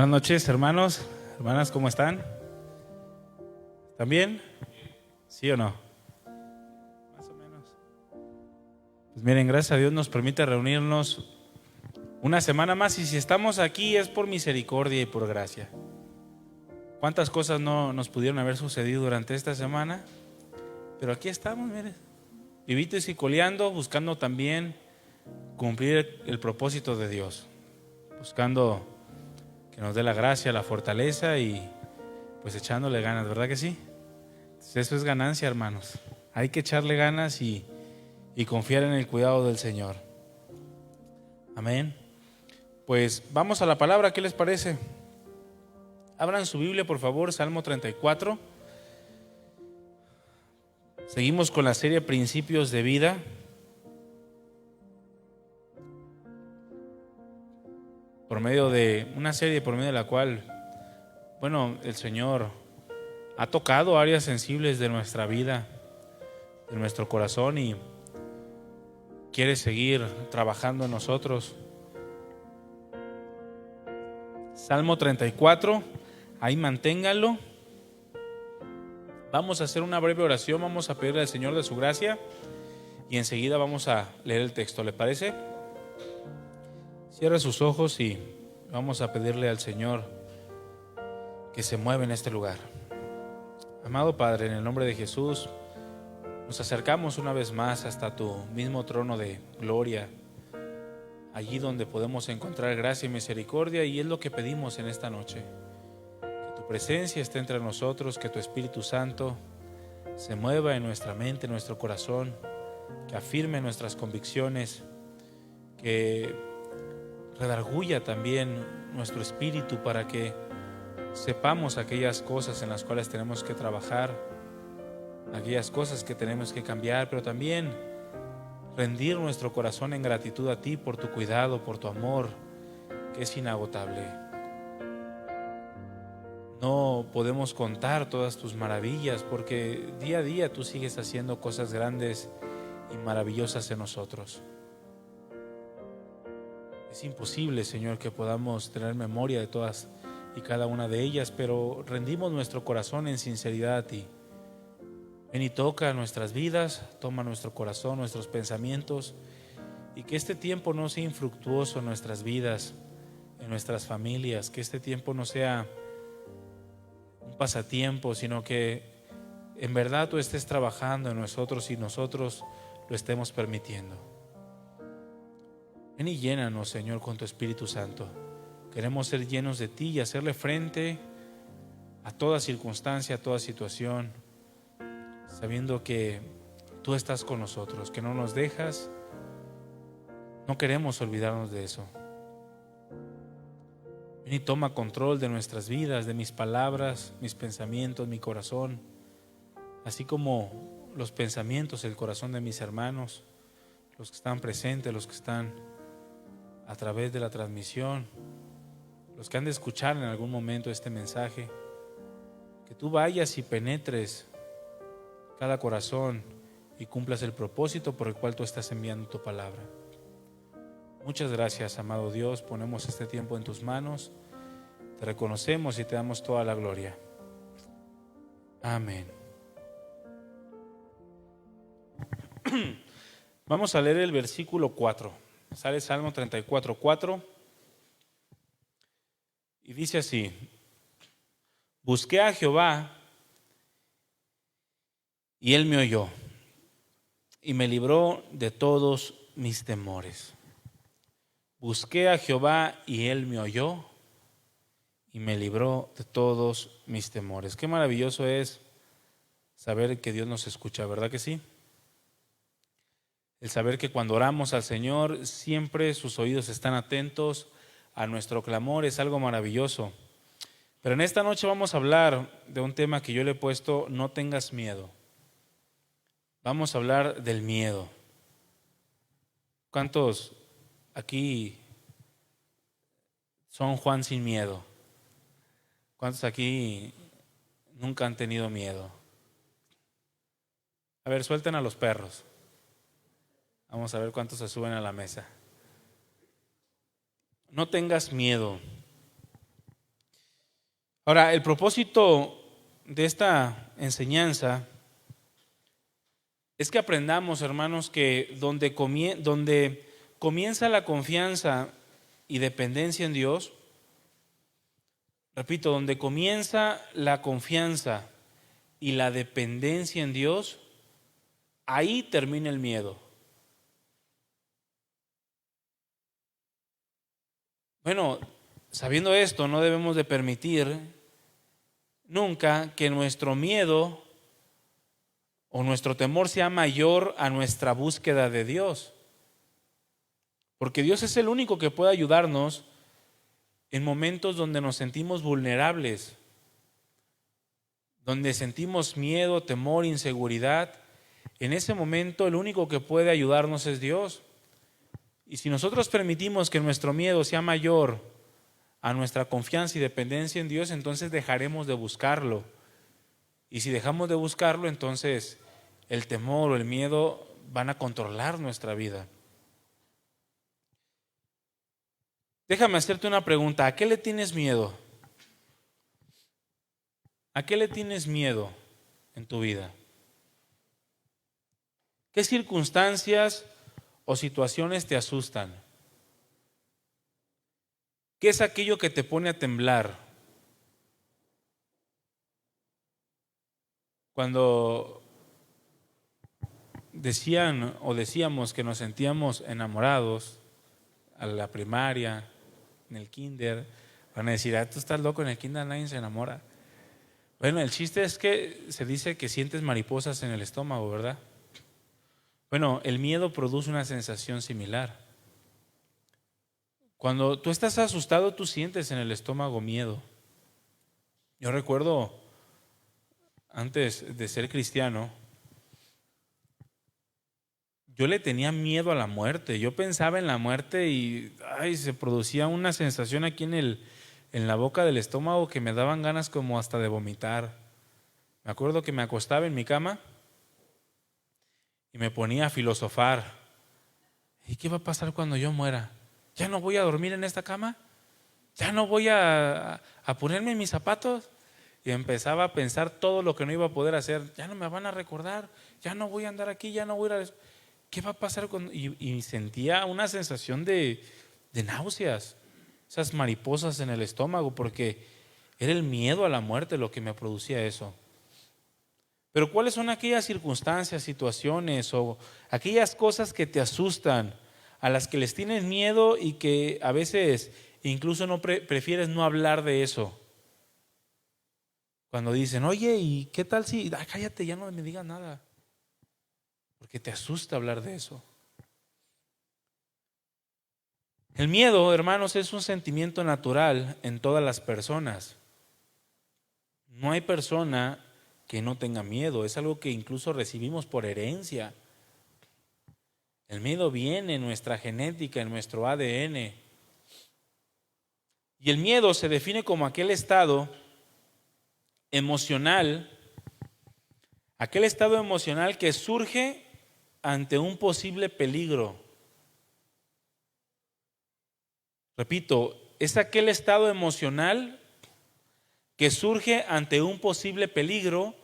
Buenas noches, hermanos, hermanas, ¿cómo están? ¿Están bien? ¿Sí o no? Más o menos. Pues miren, gracias a Dios nos permite reunirnos una semana más, y si estamos aquí es por misericordia y por gracia. ¿Cuántas cosas no nos pudieron haber sucedido durante esta semana? Pero aquí estamos, miren, vivitos y coleando, buscando también cumplir el propósito de Dios, buscando que nos dé la gracia, la fortaleza y pues echándole ganas, ¿verdad que sí? Entonces, eso es ganancia, hermanos. Hay que echarle ganas y confiar en el cuidado del Señor. Amén. Pues vamos a la palabra, ¿qué les parece? Abran su Biblia, por favor, Salmo 34. Seguimos con la serie Principios de Vida. Por medio de una serie por medio de la cual, bueno, el Señor ha tocado áreas sensibles de nuestra vida, de nuestro corazón, y quiere seguir trabajando en nosotros. Salmo 34, ahí manténganlo. Vamos a hacer una breve oración, vamos a pedirle al Señor de su gracia y enseguida vamos a leer el texto, ¿le parece? Cierre sus ojos y vamos a pedirle al Señor que se mueva en este lugar. Amado Padre, en el nombre de Jesús, nos acercamos una vez más hasta tu mismo trono de gloria, allí donde podemos encontrar gracia y misericordia, y es lo que pedimos en esta noche. Que tu presencia esté entre nosotros, que tu Espíritu Santo se mueva en nuestra mente, en nuestro corazón, que afirme nuestras convicciones, que redarguya también nuestro espíritu para que sepamos aquellas cosas en las cuales tenemos que trabajar, aquellas cosas que tenemos que cambiar, pero también rendir nuestro corazón en gratitud a ti por tu cuidado, por tu amor, que es inagotable. No podemos contar todas tus maravillas, porque día a día tú sigues haciendo cosas grandes y maravillosas en nosotros. Es imposible, Señor, que podamos tener memoria de todas y cada una de ellas, pero rendimos nuestro corazón en sinceridad a ti. Ven y toca nuestras vidas, toma nuestro corazón, nuestros pensamientos, y que este tiempo no sea infructuoso en nuestras vidas, en nuestras familias, que este tiempo no sea un pasatiempo, sino que en verdad tú estés trabajando en nosotros y nosotros lo estemos permitiendo. Ven y llénanos, Señor, con tu Espíritu Santo. Queremos ser llenos de ti y hacerle frente a toda circunstancia, a toda situación, sabiendo que tú estás con nosotros, que no nos dejas. No queremos olvidarnos de eso. Ven y toma control de nuestras vidas, de mis palabras, mis pensamientos, mi corazón, así como los pensamientos, el corazón de mis hermanos, los que están presentes, los que están a través de la transmisión, los que han de escuchar en algún momento este mensaje. Que tú vayas y penetres cada corazón y cumplas el propósito por el cual tú estás enviando tu palabra. Muchas gracias, amado Dios, ponemos este tiempo en tus manos, te reconocemos y te damos toda la gloria. Amén. Vamos a leer el versículo 4. Sale Salmo 34, 4 y dice así: busqué a Jehová y él me oyó y me libró de todos mis temores. Busqué a Jehová y él me oyó y me libró de todos mis temores. Qué maravilloso es saber que Dios nos escucha, ¿verdad que sí? El saber que cuando oramos al Señor siempre sus oídos están atentos a nuestro clamor es algo maravilloso. Pero en esta noche vamos a hablar de un tema que yo le he puesto: no tengas miedo. Vamos a hablar del miedo. ¿Cuántos aquí son Juan sin miedo? ¿Cuántos aquí nunca han tenido miedo? A ver, suelten a los perros. Vamos a ver cuántos se suben a la mesa. No tengas miedo. Ahora, el propósito de esta enseñanza es que aprendamos, hermanos, que donde comienza la confianza y dependencia en Dios, repito, donde comienza la confianza y la dependencia en Dios, ahí termina el miedo. Bueno, sabiendo esto, no debemos de permitir nunca que nuestro miedo o nuestro temor sea mayor a nuestra búsqueda de Dios. Porque Dios es el único que puede ayudarnos en momentos donde nos sentimos vulnerables, donde sentimos miedo, temor, inseguridad. En ese momento el único que puede ayudarnos es Dios. Y si nosotros permitimos que nuestro miedo sea mayor a nuestra confianza y dependencia en Dios, entonces dejaremos de buscarlo. Y si dejamos de buscarlo, entonces el temor o el miedo van a controlar nuestra vida. Déjame hacerte una pregunta. ¿A qué le tienes miedo? ¿A qué le tienes miedo en tu vida? ¿Qué circunstancias o situaciones te asustan? ¿Qué es aquello que te pone a temblar? Cuando decían o decíamos que nos sentíamos enamorados a la primaria, en el kinder, van a decir, tú estás loco, en el kinder nadie se enamora. Bueno, el chiste es que se dice que sientes mariposas en el estómago, ¿verdad? Bueno, el miedo produce una sensación similar. Cuando tú estás asustado, tú sientes en el estómago miedo. Yo recuerdo, antes de ser cristiano, yo le tenía miedo a la muerte. Yo pensaba en la muerte y se producía una sensación aquí en la boca del estómago que me daban ganas como hasta de vomitar. Me acuerdo que me acostaba en mi cama y me ponía a filosofar. ¿Y qué va a pasar cuando yo muera? ¿Ya no voy a dormir en esta cama? ¿Ya no voy a ponerme mis zapatos? Y empezaba a pensar todo lo que no iba a poder hacer. Ya no me van a recordar, ya no voy a andar aquí, ya no voy a ir a... ¿Qué va a pasar cuando...? Y sentía una sensación de náuseas, esas mariposas en el estómago, porque era el miedo a la muerte lo que me producía eso. Pero ¿cuáles son aquellas circunstancias, situaciones o aquellas cosas que te asustan, a las que les tienes miedo y que a veces incluso no prefieres no hablar de eso? Cuando dicen, oye, ¿y qué tal si, cállate, ya no me digas nada? Porque te asusta hablar de eso. El miedo, hermanos, es un sentimiento natural en todas las personas. No hay persona que no tenga miedo, es algo que incluso recibimos por herencia. El miedo viene en nuestra genética, en nuestro ADN. Y el miedo se define como aquel estado emocional, que surge ante un posible peligro. Repito, es aquel estado emocional que surge ante un posible peligro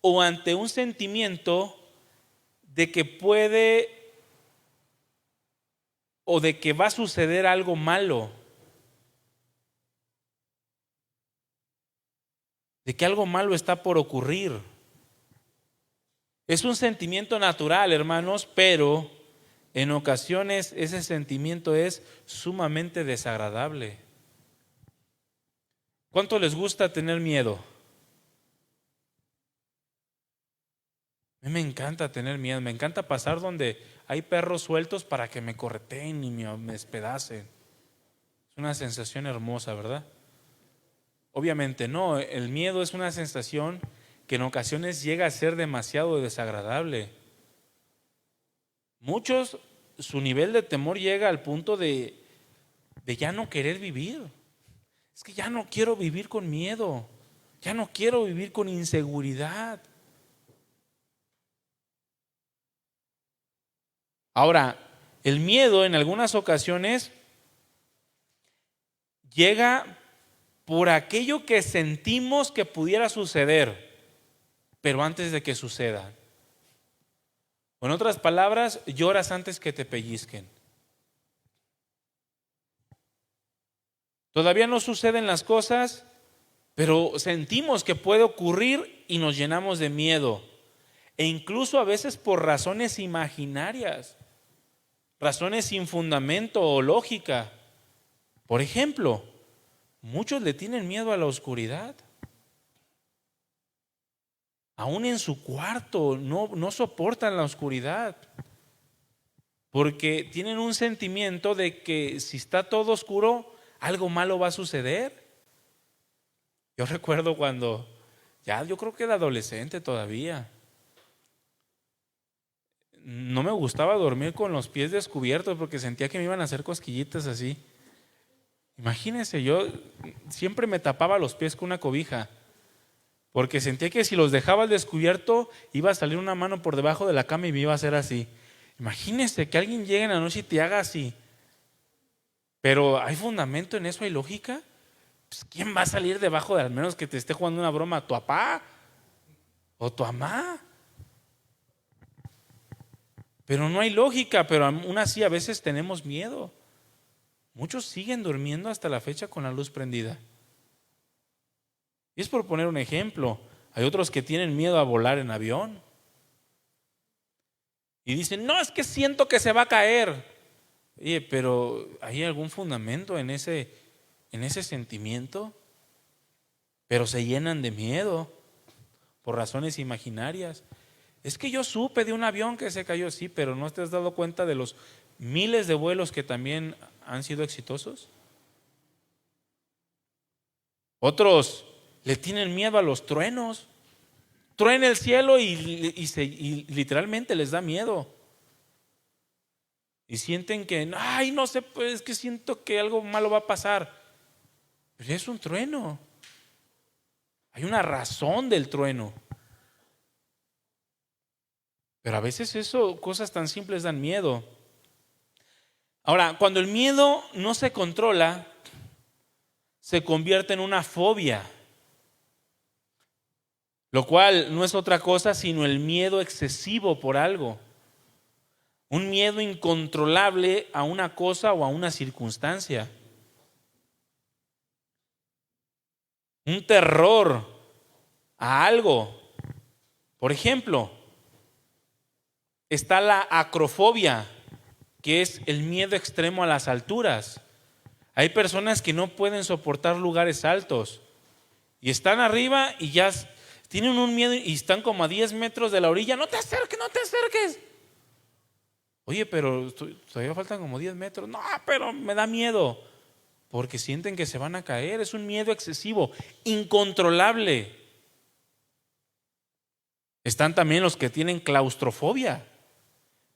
o ante un sentimiento de que puede o de que va a suceder algo malo, de que algo malo está por ocurrir. Es un sentimiento natural, hermanos, pero en ocasiones ese sentimiento es sumamente desagradable. ¿Cuánto les gusta tener miedo? A mí me encanta tener miedo, me encanta pasar donde hay perros sueltos para que me correteen y me despedacen. Es una sensación hermosa, ¿verdad? Obviamente no, el miedo es una sensación que en ocasiones llega a ser demasiado desagradable. Muchos, su nivel de temor llega al punto de ya no querer vivir. Es que ya no quiero vivir con miedo, ya no quiero vivir con inseguridad. Ahora, el miedo en algunas ocasiones llega por aquello que sentimos que pudiera suceder, pero antes de que suceda. O en otras palabras, lloras antes que te pellizquen. Todavía no suceden las cosas, pero sentimos que puede ocurrir y nos llenamos de miedo. E incluso a veces por razones imaginarias, razones sin fundamento o lógica. Por ejemplo, muchos le tienen miedo a la oscuridad. Aún en su cuarto no soportan la oscuridad, porque tienen un sentimiento de que si está todo oscuro, algo malo va a suceder. Yo recuerdo cuando, yo creo que era adolescente todavía, no me gustaba dormir con los pies descubiertos porque sentía que me iban a hacer cosquillitas así. Imagínense, yo siempre me tapaba los pies con una cobija, porque sentía que si los dejaba al descubierto iba a salir una mano por debajo de la cama y me iba a hacer así. Imagínense que alguien llegue en la noche y te haga así. Pero ¿hay fundamento en eso? ¿Hay lógica? Pues ¿quién va a salir debajo de, al menos que te esté jugando una broma, tu papá o tu mamá? Pero no hay lógica, pero aún así a veces tenemos miedo. Muchos siguen durmiendo hasta la fecha con la luz prendida. Y es por poner un ejemplo. Hay otros que tienen miedo a volar en avión. Y dicen, no, es que siento que se va a caer. Oye, pero ¿hay algún fundamento en ese sentimiento? Pero se llenan de miedo por razones imaginarias. Es que yo supe de un avión que se cayó, sí, pero ¿no te has dado cuenta de los miles de vuelos que también han sido exitosos? Otros le tienen miedo a los truenos. Truena el cielo y literalmente les da miedo. Y sienten que, ay, no sé, pues es que siento que algo malo va a pasar. Pero es un trueno. Hay una razón del trueno. Pero a veces cosas tan simples dan miedo. Ahora, cuando el miedo no se controla, se convierte en una fobia, lo cual no es otra cosa sino el miedo excesivo por algo. Un miedo incontrolable a una cosa o a una circunstancia. Un terror a algo. Por ejemplo, está la acrofobia, que es el miedo extremo a las alturas. Hay personas que no pueden soportar lugares altos y están arriba y ya tienen un miedo y están como a 10 metros de la orilla. No te acerques, no te acerques. Oye, pero todavía faltan como 10 metros. No, pero me da miedo porque sienten que se van a caer. Es un miedo excesivo, incontrolable. Están también los que tienen claustrofobia,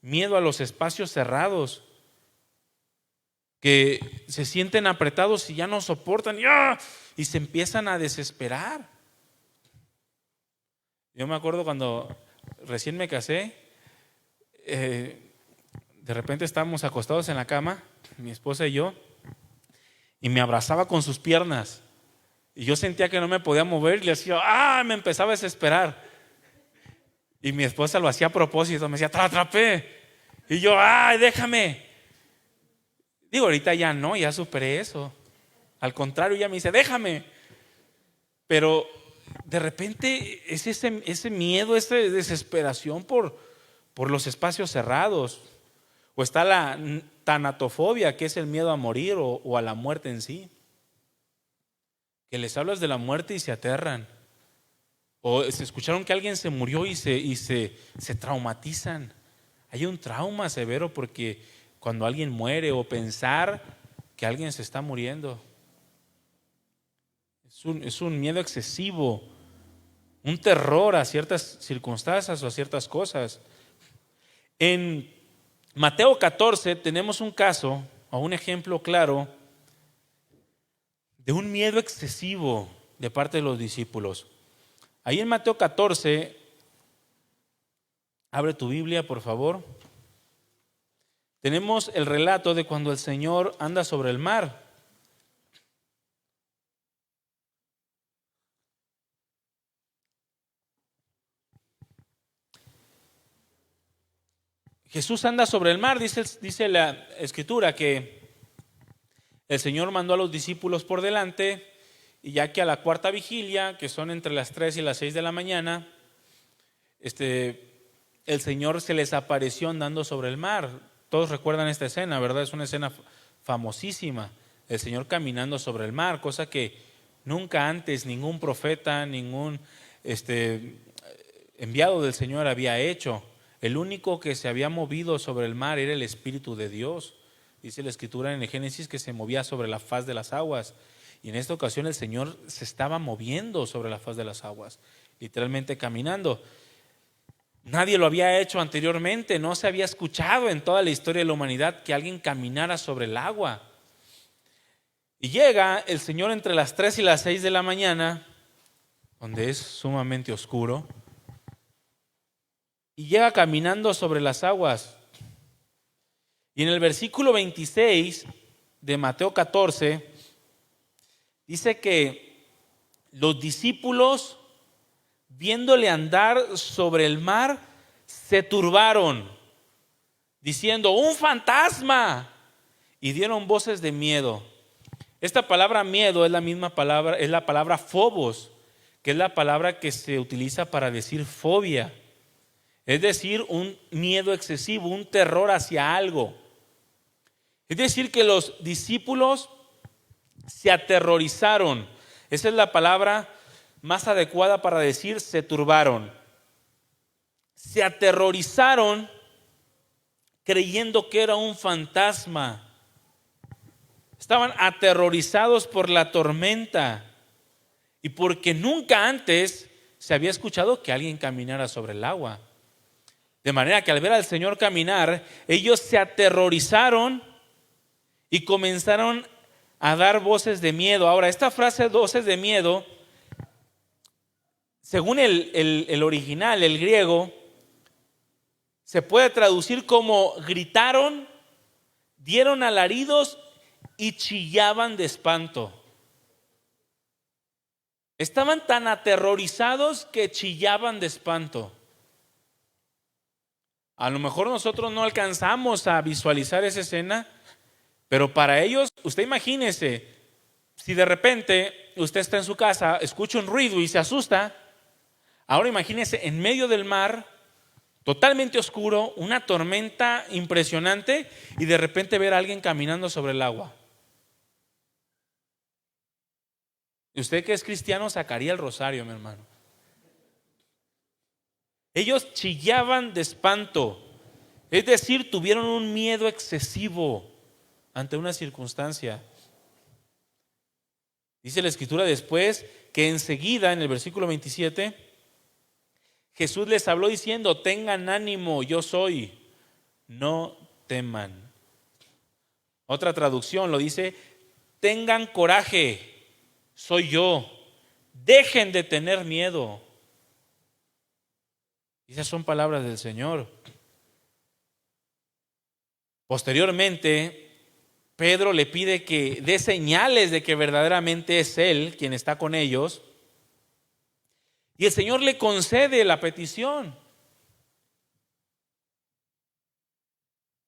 miedo a los espacios cerrados, que se sienten apretados y ya no soportan y se empiezan a desesperar. Yo me acuerdo cuando recién me casé, de repente estábamos acostados en la cama, mi esposa y yo, y me abrazaba con sus piernas. Y yo sentía que no me podía mover y le decía, me empezaba a desesperar. Y mi esposa lo hacía a propósito, me decía, te atrapé. Y yo, déjame. Digo, ahorita ya no, ya superé eso. Al contrario, ya me dice, déjame. Pero de repente es ese miedo, esa desesperación por los espacios cerrados. O está la tanatofobia, que es el miedo a morir o a la muerte en sí. Que les hablas de la muerte y se aterran. O se escucharon que alguien se murió y se traumatizan. Hay un trauma severo porque cuando alguien muere o pensar que alguien se está muriendo. Es un miedo excesivo, un terror a ciertas circunstancias o a ciertas cosas. En Mateo 14 tenemos un caso o un ejemplo claro de un miedo excesivo de parte de los discípulos. Ahí en Mateo 14, abre tu Biblia, por favor. Tenemos el relato de cuando el Señor anda sobre el mar. Jesús anda sobre el mar, dice la Escritura que el Señor mandó a los discípulos por delante, y ya que a la cuarta vigilia, que son entre las 3 y las 6 de la mañana, el Señor se les apareció andando sobre el mar. Todos recuerdan esta escena, ¿verdad? Es una escena famosísima, el Señor caminando sobre el mar, cosa que nunca antes ningún profeta, ningún enviado del Señor había hecho. El único que se había movido sobre el mar era el Espíritu de Dios. Dice la Escritura en el Génesis que se movía sobre la faz de las aguas. Y en esta ocasión el Señor se estaba moviendo sobre la faz de las aguas, literalmente caminando. Nadie lo había hecho anteriormente, no se había escuchado en toda la historia de la humanidad que alguien caminara sobre el agua. Y llega el Señor entre las 3 y las 6 de la mañana, donde es sumamente oscuro, y llega caminando sobre las aguas. Y en el versículo 26 de Mateo 14, dice que los discípulos, viéndole andar sobre el mar, se turbaron, diciendo: ¡un fantasma! Y dieron voces de miedo. Esta palabra miedo es la misma palabra, es la palabra phobos, que es la palabra que se utiliza para decir fobia. Es decir, un miedo excesivo, un terror hacia algo. Es decir, que los discípulos se aterrorizaron. Esa es la palabra más adecuada para decir se turbaron. Se aterrorizaron creyendo que era un fantasma. Estaban aterrorizados por la tormenta y porque nunca antes se había escuchado que alguien caminara sobre el agua. De manera que al ver al Señor caminar, ellos se aterrorizaron y comenzaron a dar voces de miedo. Ahora, esta frase voces de miedo, según el original, el griego, se puede traducir como gritaron, dieron alaridos y chillaban de espanto. Estaban tan aterrorizados que chillaban de espanto. A lo mejor nosotros no alcanzamos a visualizar esa escena, pero para ellos, usted imagínese, si de repente usted está en su casa, escucha un ruido y se asusta. Ahora imagínese en medio del mar, totalmente oscuro, una tormenta impresionante, y de repente ver a alguien caminando sobre el agua. Y usted que es cristiano sacaría el rosario, mi hermano. Ellos chillaban de espanto, es decir, tuvieron un miedo excesivo ante una circunstancia. Dice la Escritura después que enseguida, en el versículo 27, Jesús les habló diciendo: tengan ánimo, yo soy, no teman. Otra traducción lo dice: tengan coraje, soy yo, dejen de tener miedo. Esas son palabras del Señor. Posteriormente, Pedro le pide que dé señales de que verdaderamente es Él quien está con ellos. Y el Señor le concede la petición.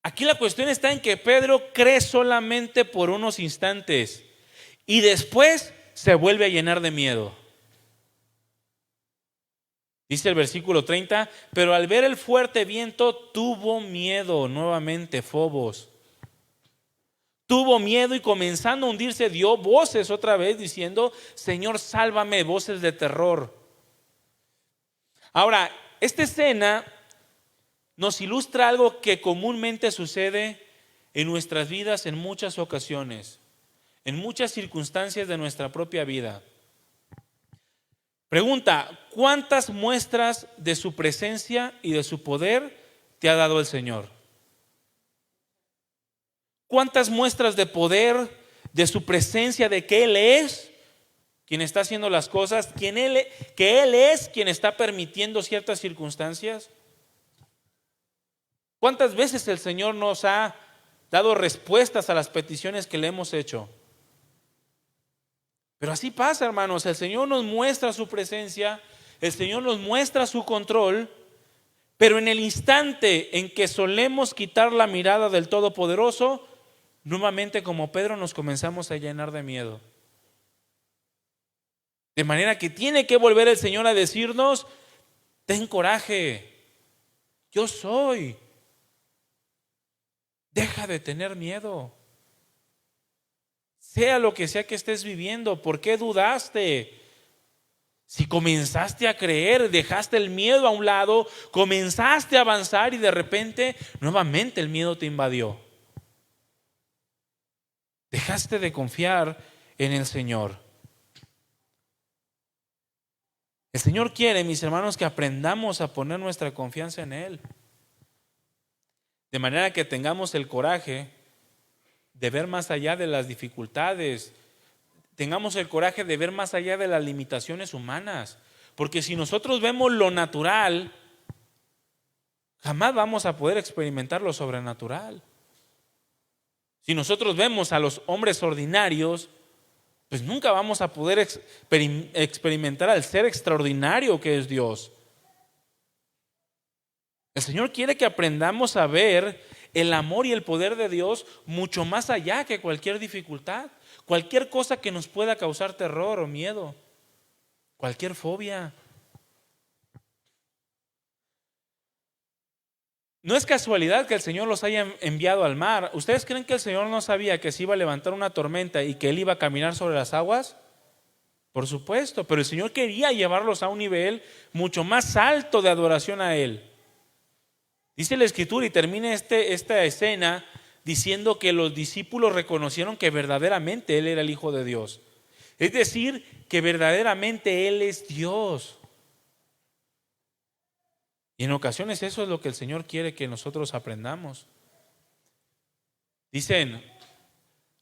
Aquí la cuestión está en que Pedro cree solamente por unos instantes y después se vuelve a llenar de miedo. Dice el versículo 30, pero al ver el fuerte viento tuvo miedo nuevamente, phobos. Tuvo miedo y comenzando a hundirse dio voces otra vez diciendo: Señor, sálvame, voces de terror. Ahora, esta escena nos ilustra algo que comúnmente sucede en nuestras vidas en muchas ocasiones, en muchas circunstancias de nuestra propia vida. Pregunta: ¿cuántas muestras de su presencia y de su poder te ha dado el Señor? ¿Cuántas muestras de poder, de su presencia, de que Él es quien está haciendo las cosas, que Él es quien está permitiendo ciertas circunstancias? ¿Cuántas veces el Señor nos ha dado respuestas a las peticiones que le hemos hecho? Pero así pasa, hermanos. El Señor nos muestra su presencia, el Señor nos muestra su control, Pero en el instante en que solemos quitar la mirada del Todopoderoso, nuevamente como Pedro nos comenzamos a llenar de miedo. De manera que tiene que volver el Señor a decirnos: ten coraje, yo soy. Deja de tener miedo. Sea lo que sea que estés viviendo, ¿por qué dudaste? Si comenzaste a creer, dejaste el miedo a un lado, comenzaste a avanzar y de repente nuevamente el miedo te invadió. Dejaste de confiar en el Señor. El Señor quiere, mis hermanos, que aprendamos a poner nuestra confianza en Él. De manera que tengamos el coraje de ver más allá de las dificultades. Tengamos el coraje de ver más allá de las limitaciones humanas. Porque si nosotros vemos lo natural, jamás vamos a poder experimentar lo sobrenatural. Si nosotros vemos a los hombres ordinarios, pues nunca vamos a poder experimentar al ser extraordinario que es Dios. El Señor quiere que aprendamos a ver el amor y el poder de Dios mucho más allá que cualquier dificultad, cualquier cosa que nos pueda causar terror o miedo, cualquier fobia. No es casualidad que el Señor los haya enviado al mar. ¿Ustedes creen que el Señor no sabía que se iba a levantar una tormenta y que Él iba a caminar sobre las aguas? Por supuesto, pero el Señor quería llevarlos a un nivel mucho más alto de adoración a Él. Dice la Escritura y termina esta escena diciendo que los discípulos reconocieron que verdaderamente Él era el Hijo de Dios. Es decir, que verdaderamente Él es Dios. Y en ocasiones eso es lo que el Señor quiere que nosotros aprendamos. Dicen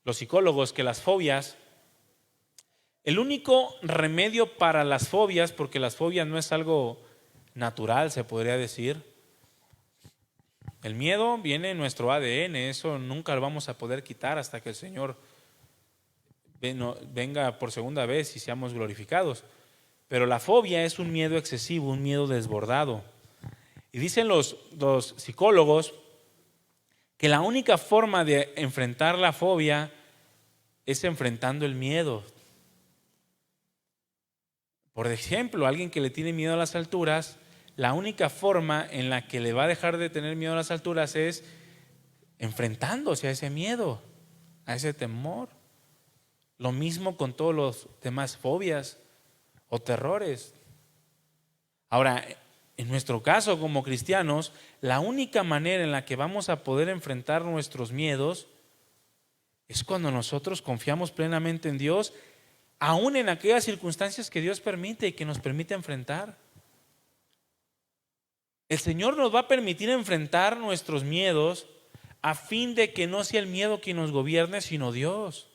los psicólogos que las fobias, el único remedio para las fobias, porque las fobias no es algo natural, se podría decir. El miedo viene en nuestro ADN, eso nunca lo vamos a poder quitar hasta que el Señor venga por segunda vez y seamos glorificados. Pero la fobia es un miedo excesivo, un miedo desbordado. Y dicen los psicólogos que la única forma de enfrentar la fobia es enfrentando el miedo. Por ejemplo, alguien que le tiene miedo a las alturas, la única forma en la que le va a dejar de tener miedo a las alturas es enfrentándose a ese miedo, a ese temor. Lo mismo con todos los demás fobias o terrores. Ahora, en nuestro caso como cristianos, la única manera en la que vamos a poder enfrentar nuestros miedos es cuando nosotros confiamos plenamente en Dios, aún en aquellas circunstancias que Dios permite y que nos permite enfrentar. El Señor nos va a permitir enfrentar nuestros miedos a fin de que no sea el miedo quien nos gobierne, sino Dios.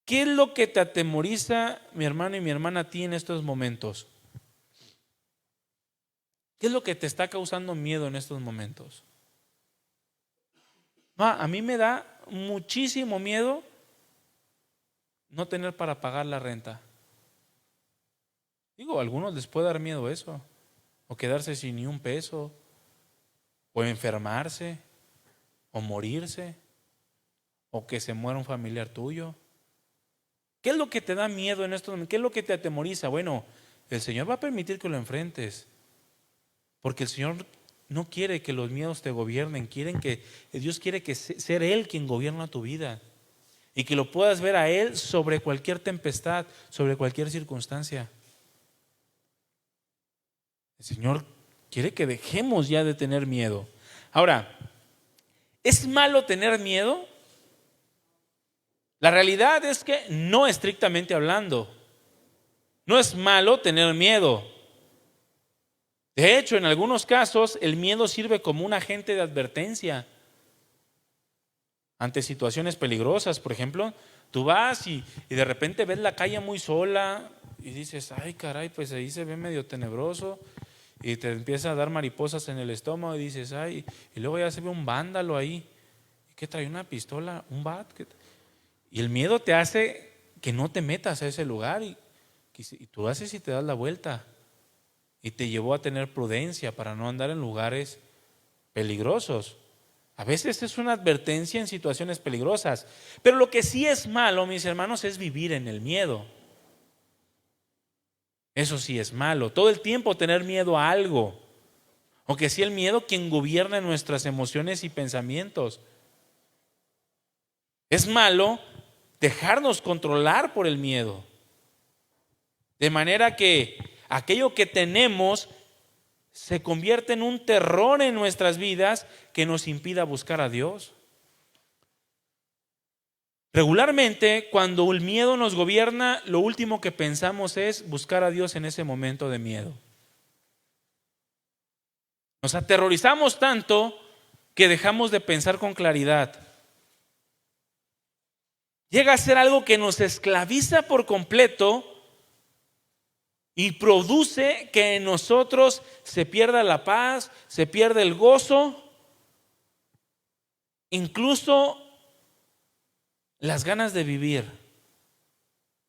¿Qué es lo que te atemoriza, mi hermano y mi hermana, a ti en estos momentos? ¿Qué es lo que te está causando miedo en estos momentos? A mí me da muchísimo miedo no tener para pagar la renta. Digo, a algunos les puede dar miedo eso, o quedarse sin ni un peso, o enfermarse, o morirse, o que se muera un familiar tuyo. ¿Qué es lo que te da miedo en estos momentos? ¿Qué es lo que te atemoriza? Bueno, el Señor va a permitir que lo enfrentes, porque el Señor no quiere que los miedos te gobiernen. Dios quiere que ser Él quien gobierna tu vida y que lo puedas ver a Él sobre cualquier tempestad, sobre cualquier circunstancia. El Señor quiere que dejemos ya de tener miedo. Ahora, ¿es malo tener miedo? La realidad es que no, estrictamente hablando, no es malo tener miedo. De hecho, en algunos casos el miedo sirve como un agente de advertencia ante situaciones peligrosas. Por ejemplo, tú vas y de repente ves la calle muy sola y dices, ay caray, pues ahí se ve medio tenebroso, y te empieza a dar mariposas en el estómago y dices, ay, y luego ya se ve un vándalo ahí, que trae una pistola, un bat, y el miedo te hace que no te metas a ese lugar y tú haces y te das la vuelta. y te llevó a tener prudencia para no andar en lugares peligrosos. A veces es una advertencia en situaciones peligrosas, pero lo que sí es malo, mis hermanos, es vivir en el miedo. Eso sí es malo, todo el tiempo tener miedo a algo, o que sea el miedo quien gobierna nuestras emociones y pensamientos. Es malo dejarnos controlar por el miedo, de manera que aquello que tenemos se convierte en un terror en nuestras vidas que nos impida buscar a Dios. Regularmente, cuando el miedo nos gobierna, lo último que pensamos es buscar a Dios en ese momento de miedo. Nos aterrorizamos tanto que dejamos de pensar con claridad. Llega a ser algo que nos esclaviza por completo y produce que en nosotros se pierda la paz, se pierda el gozo, incluso las ganas de vivir,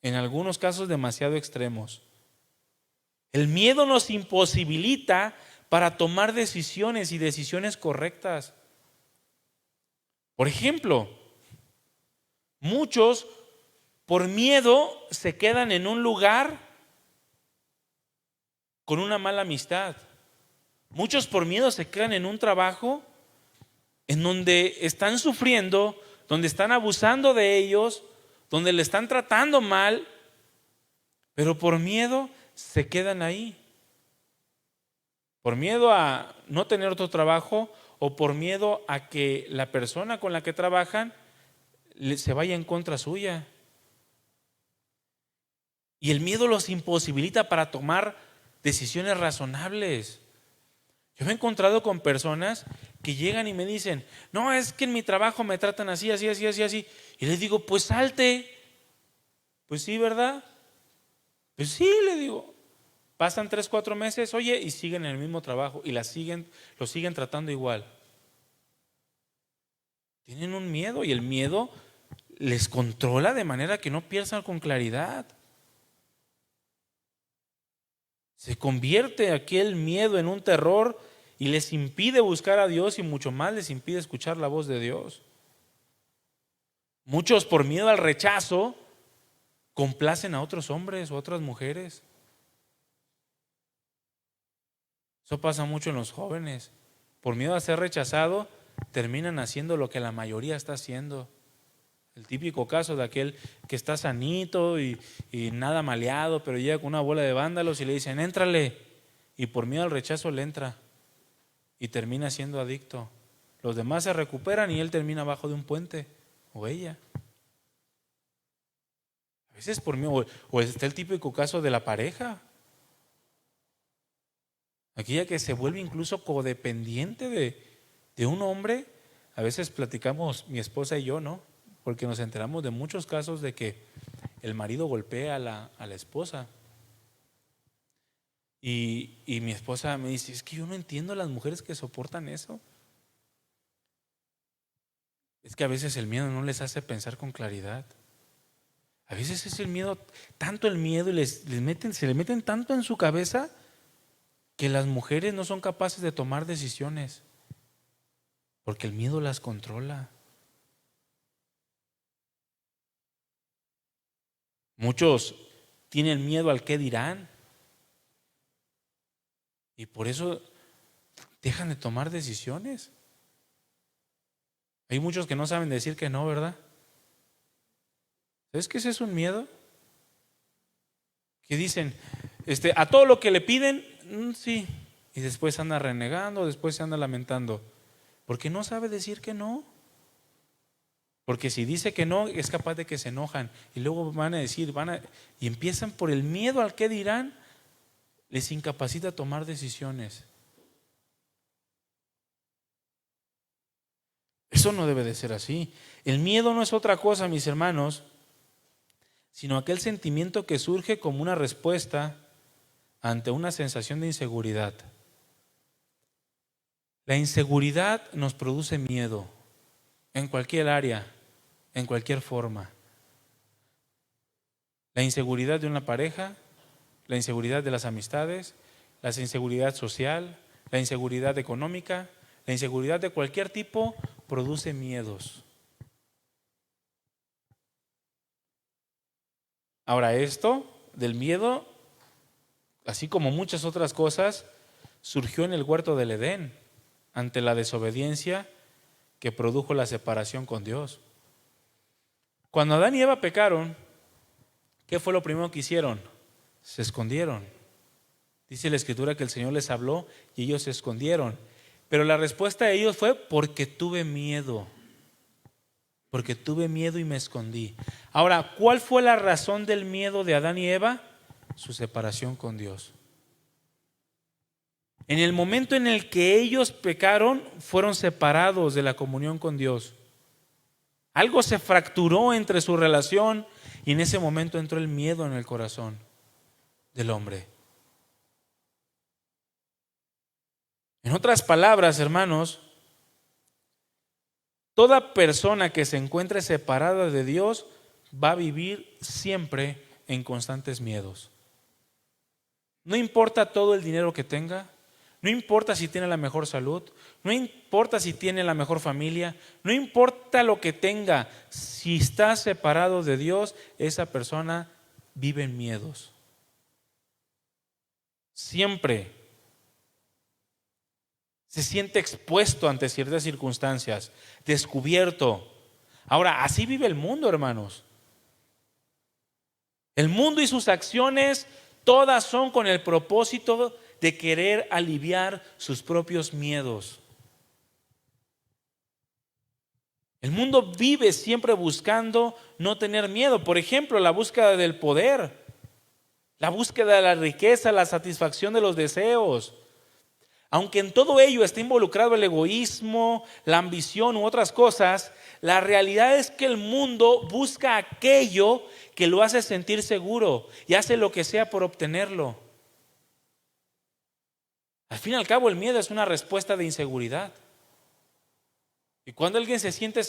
en algunos casos demasiado extremos. El miedo nos imposibilita para tomar decisiones y decisiones correctas. Por ejemplo, muchos por miedo se quedan en un lugar con una mala amistad. Muchos por miedo se quedan en un trabajo en donde están sufriendo, donde están abusando de ellos, donde le están tratando mal, pero por miedo se quedan ahí. Por miedo a no tener otro trabajo o por miedo a que la persona con la que trabajan se vaya en contra suya. Y el miedo los imposibilita para tomar decisiones razonables. Yo me he encontrado con personas que llegan y me dicen, no, es que en mi trabajo me tratan así, así, así, así, así. Y les digo, pues salte. Pues sí, ¿verdad? Pues sí, le digo. Pasan 3, 4 meses, oye, y siguen en el mismo trabajo y lo siguen tratando igual. Tienen un miedo y el miedo les controla de manera que no piensan con claridad. Se convierte aquel miedo en un terror y les impide buscar a Dios y mucho más les impide escuchar la voz de Dios. Muchos por miedo al rechazo complacen a otros hombres o otras mujeres. Eso pasa mucho en los jóvenes. Por miedo a ser rechazado, terminan haciendo lo que la mayoría está haciendo. El típico caso de aquel que está sanito y nada maleado, pero llega con una bola de vándalos y le dicen, éntrale. Y por miedo al rechazo le entra y termina siendo adicto. Los demás se recuperan y él termina abajo de un puente, o ella. A veces por miedo, o está el típico caso de la pareja. Aquella que se vuelve incluso codependiente de un hombre. A veces platicamos mi esposa y yo, ¿no? Porque nos enteramos de muchos casos de que el marido golpea a la esposa. Y mi esposa me dice, es que yo no entiendo a las mujeres que soportan eso. Es que a veces el miedo no les hace pensar con claridad. A veces es el miedo, tanto el miedo y se le meten tanto en su cabeza que las mujeres no son capaces de tomar decisiones porque el miedo las controla. Muchos tienen miedo al qué dirán y por eso dejan de tomar decisiones. Hay muchos que no saben decir que no, ¿verdad? ¿Sabes qué ese es un miedo? Que dicen, a todo lo que le piden, sí, y después anda renegando, después se anda lamentando, porque no sabe decir que no. Porque si dice que no, es capaz de que se enojan y luego van a decir, y empiezan por el miedo al qué dirán, les incapacita tomar decisiones. Eso no debe de ser así. El miedo no es otra cosa, mis hermanos, sino aquel sentimiento que surge como una respuesta ante una sensación de inseguridad. La inseguridad nos produce miedo en cualquier área, en cualquier forma. La inseguridad de una pareja, la inseguridad de las amistades, la inseguridad social, la inseguridad económica, la inseguridad de cualquier tipo produce miedos. Ahora, esto del miedo, así como muchas otras cosas, surgió en el huerto del Edén, ante la desobediencia que produjo la separación con Dios. Cuando Adán y Eva pecaron, ¿qué fue lo primero que hicieron? Se escondieron. Dice la Escritura que el Señor les habló y ellos se escondieron. Pero la respuesta de ellos fue: porque tuve miedo. Porque tuve miedo y me escondí. Ahora, ¿cuál fue la razón del miedo de Adán y Eva? Su separación con Dios. En el momento en el que ellos pecaron, fueron separados de la comunión con Dios. Algo se fracturó entre su relación y en ese momento entró el miedo en el corazón del hombre. En otras palabras, hermanos, toda persona que se encuentre separada de Dios va a vivir siempre en constantes miedos. No importa todo el dinero que tenga, no importa si tiene la mejor salud, no importa si tiene la mejor familia, no importa lo que tenga, si está separado de Dios, esa persona vive en miedos. Siempre se siente expuesto ante ciertas circunstancias, descubierto. Ahora, así vive el mundo, hermanos. El mundo y sus acciones, todas son con el propósito de querer aliviar sus propios miedos. El mundo vive siempre buscando no tener miedo. Por ejemplo, la búsqueda del poder, la búsqueda de la riqueza, la satisfacción de los deseos. Aunque en todo ello está involucrado el egoísmo, la ambición u otras cosas, la realidad es que el mundo busca aquello que lo hace sentir seguro y hace lo que sea por obtenerlo. Al fin y al cabo, el miedo es una respuesta de inseguridad. Y cuando alguien se siente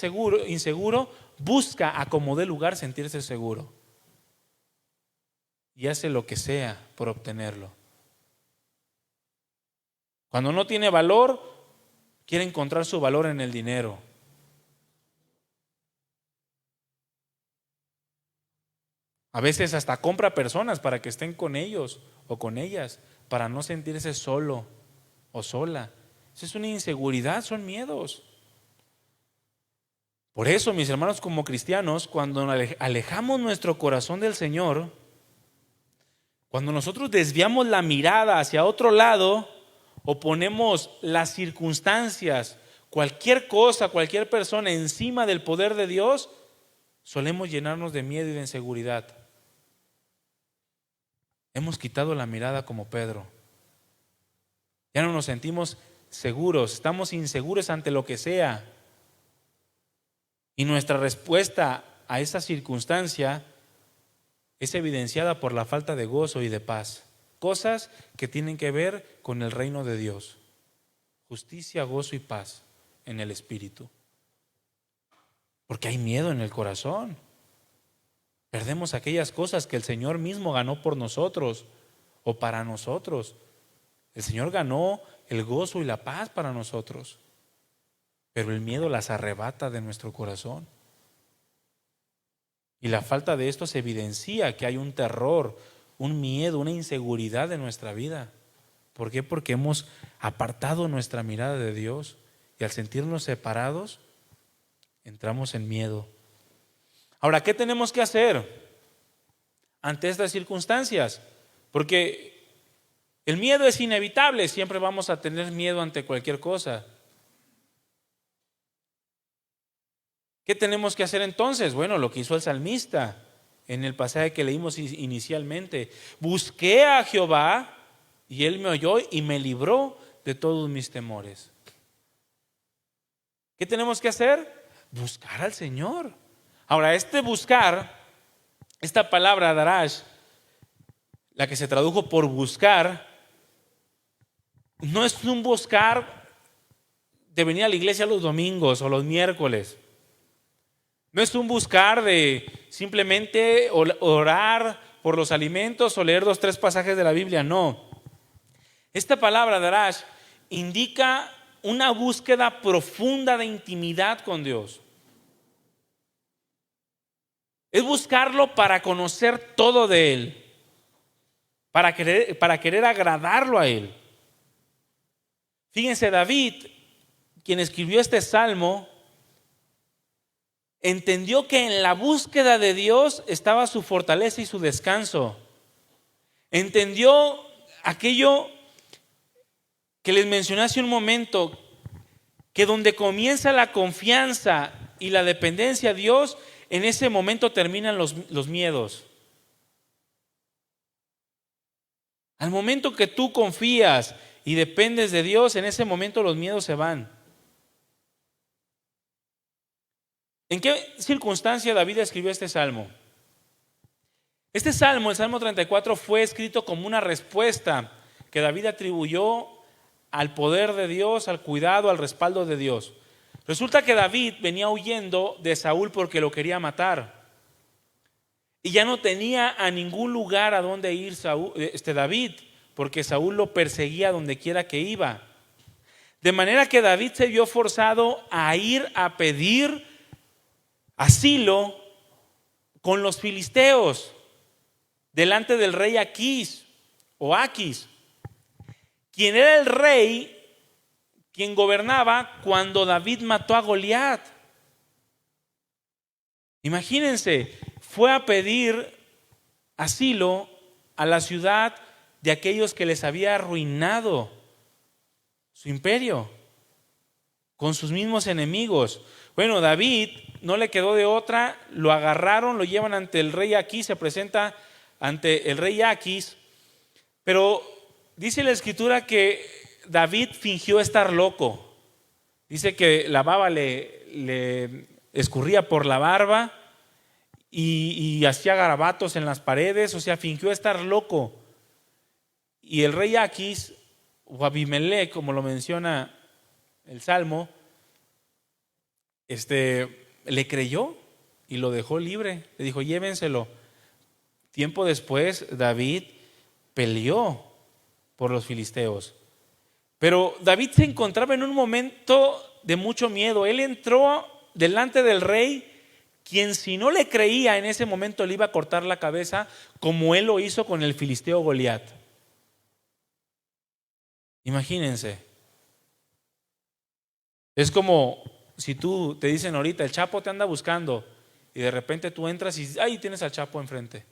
inseguro, busca a como dé lugar sentirse seguro. Y hace lo que sea por obtenerlo. Cuando no tiene valor, quiere encontrar su valor en el dinero. A veces hasta compra personas para que estén con ellos o con ellas, para no sentirse solo o sola. Eso es una inseguridad, son miedos. Por eso, mis hermanos, como cristianos, cuando alejamos nuestro corazón del Señor, cuando nosotros desviamos la mirada hacia otro lado o ponemos las circunstancias, cualquier cosa, cualquier persona encima del poder de Dios, solemos llenarnos de miedo y de inseguridad. Hemos quitado la mirada como Pedro. Ya no nos sentimos seguros, estamos inseguros ante lo que sea. Y nuestra respuesta a esa circunstancia es evidenciada por la falta de gozo y de paz. Cosas que tienen que ver con el reino de Dios. Justicia, gozo y paz en el espíritu. Porque hay miedo en el corazón. Perdemos aquellas cosas que el Señor mismo ganó por nosotros o para nosotros. El Señor ganó el gozo y la paz para nosotros. Pero el miedo las arrebata de nuestro corazón. Y la falta de esto se evidencia que hay un terror, un miedo, una inseguridad en nuestra vida. ¿Por qué? Porque hemos apartado nuestra mirada de Dios y al sentirnos separados, entramos en miedo. Ahora, ¿qué tenemos que hacer ante estas circunstancias? Porque el miedo es inevitable, siempre vamos a tener miedo ante cualquier cosa. ¿Qué tenemos que hacer entonces? Bueno, lo que hizo el salmista en el pasaje que leímos inicialmente. Busqué a Jehová y Él me oyó y me libró de todos mis temores. ¿Qué tenemos que hacer? Buscar al Señor. Ahora, buscar, esta palabra darash, la que se tradujo por buscar, no es un buscar de venir a la iglesia los domingos o los miércoles. No es un buscar de simplemente orar por los alimentos o leer 2 o 3 pasajes de la Biblia, no. Esta palabra darash indica una búsqueda profunda de intimidad con Dios. Es buscarlo para conocer todo de Él, para querer agradarlo a Él. Fíjense, David, quien escribió este salmo, entendió que en la búsqueda de Dios estaba su fortaleza y su descanso. Entendió aquello que les mencioné hace un momento, que donde comienza la confianza y la dependencia a Dios, en ese momento terminan los miedos. Al momento que tú confías y dependes de Dios, en ese momento los miedos se van. ¿En qué circunstancia David escribió este salmo? Este salmo, el Salmo 34, fue escrito como una respuesta que David atribuyó al poder de Dios, al cuidado, al respaldo de Dios. Resulta que David venía huyendo de Saúl porque lo quería matar. Y ya no tenía a ningún lugar a donde ir David, porque Saúl lo perseguía donde quiera que iba. De manera que David se vio forzado a ir a pedir asilo con los filisteos delante del rey Aquís, quien era el rey quien gobernaba cuando David mató a Goliat. Imagínense, fue a pedir asilo a la ciudad de aquellos que les había arruinado su imperio con sus mismos enemigos. Bueno, David no le quedó de otra, lo agarraron, lo llevan ante el rey Aquís, se presenta ante el rey Aquís, pero dice la escritura que David fingió estar loco. Dice que la baba le escurría por la barba y hacía garabatos en las paredes, o sea, fingió estar loco. Y el rey Aquís, o Abimelech, como lo menciona el Salmo, le creyó y lo dejó libre. Le dijo, llévenselo. Tiempo después, David peleó por los filisteos. Pero David se encontraba en un momento de mucho miedo. Él entró delante del rey, quien si no le creía en ese momento le iba a cortar la cabeza, como él lo hizo con el filisteo Goliat. Imagínense. Es como si tú te dicen ahorita, el Chapo te anda buscando, y de repente tú entras y ahí tienes al Chapo enfrente.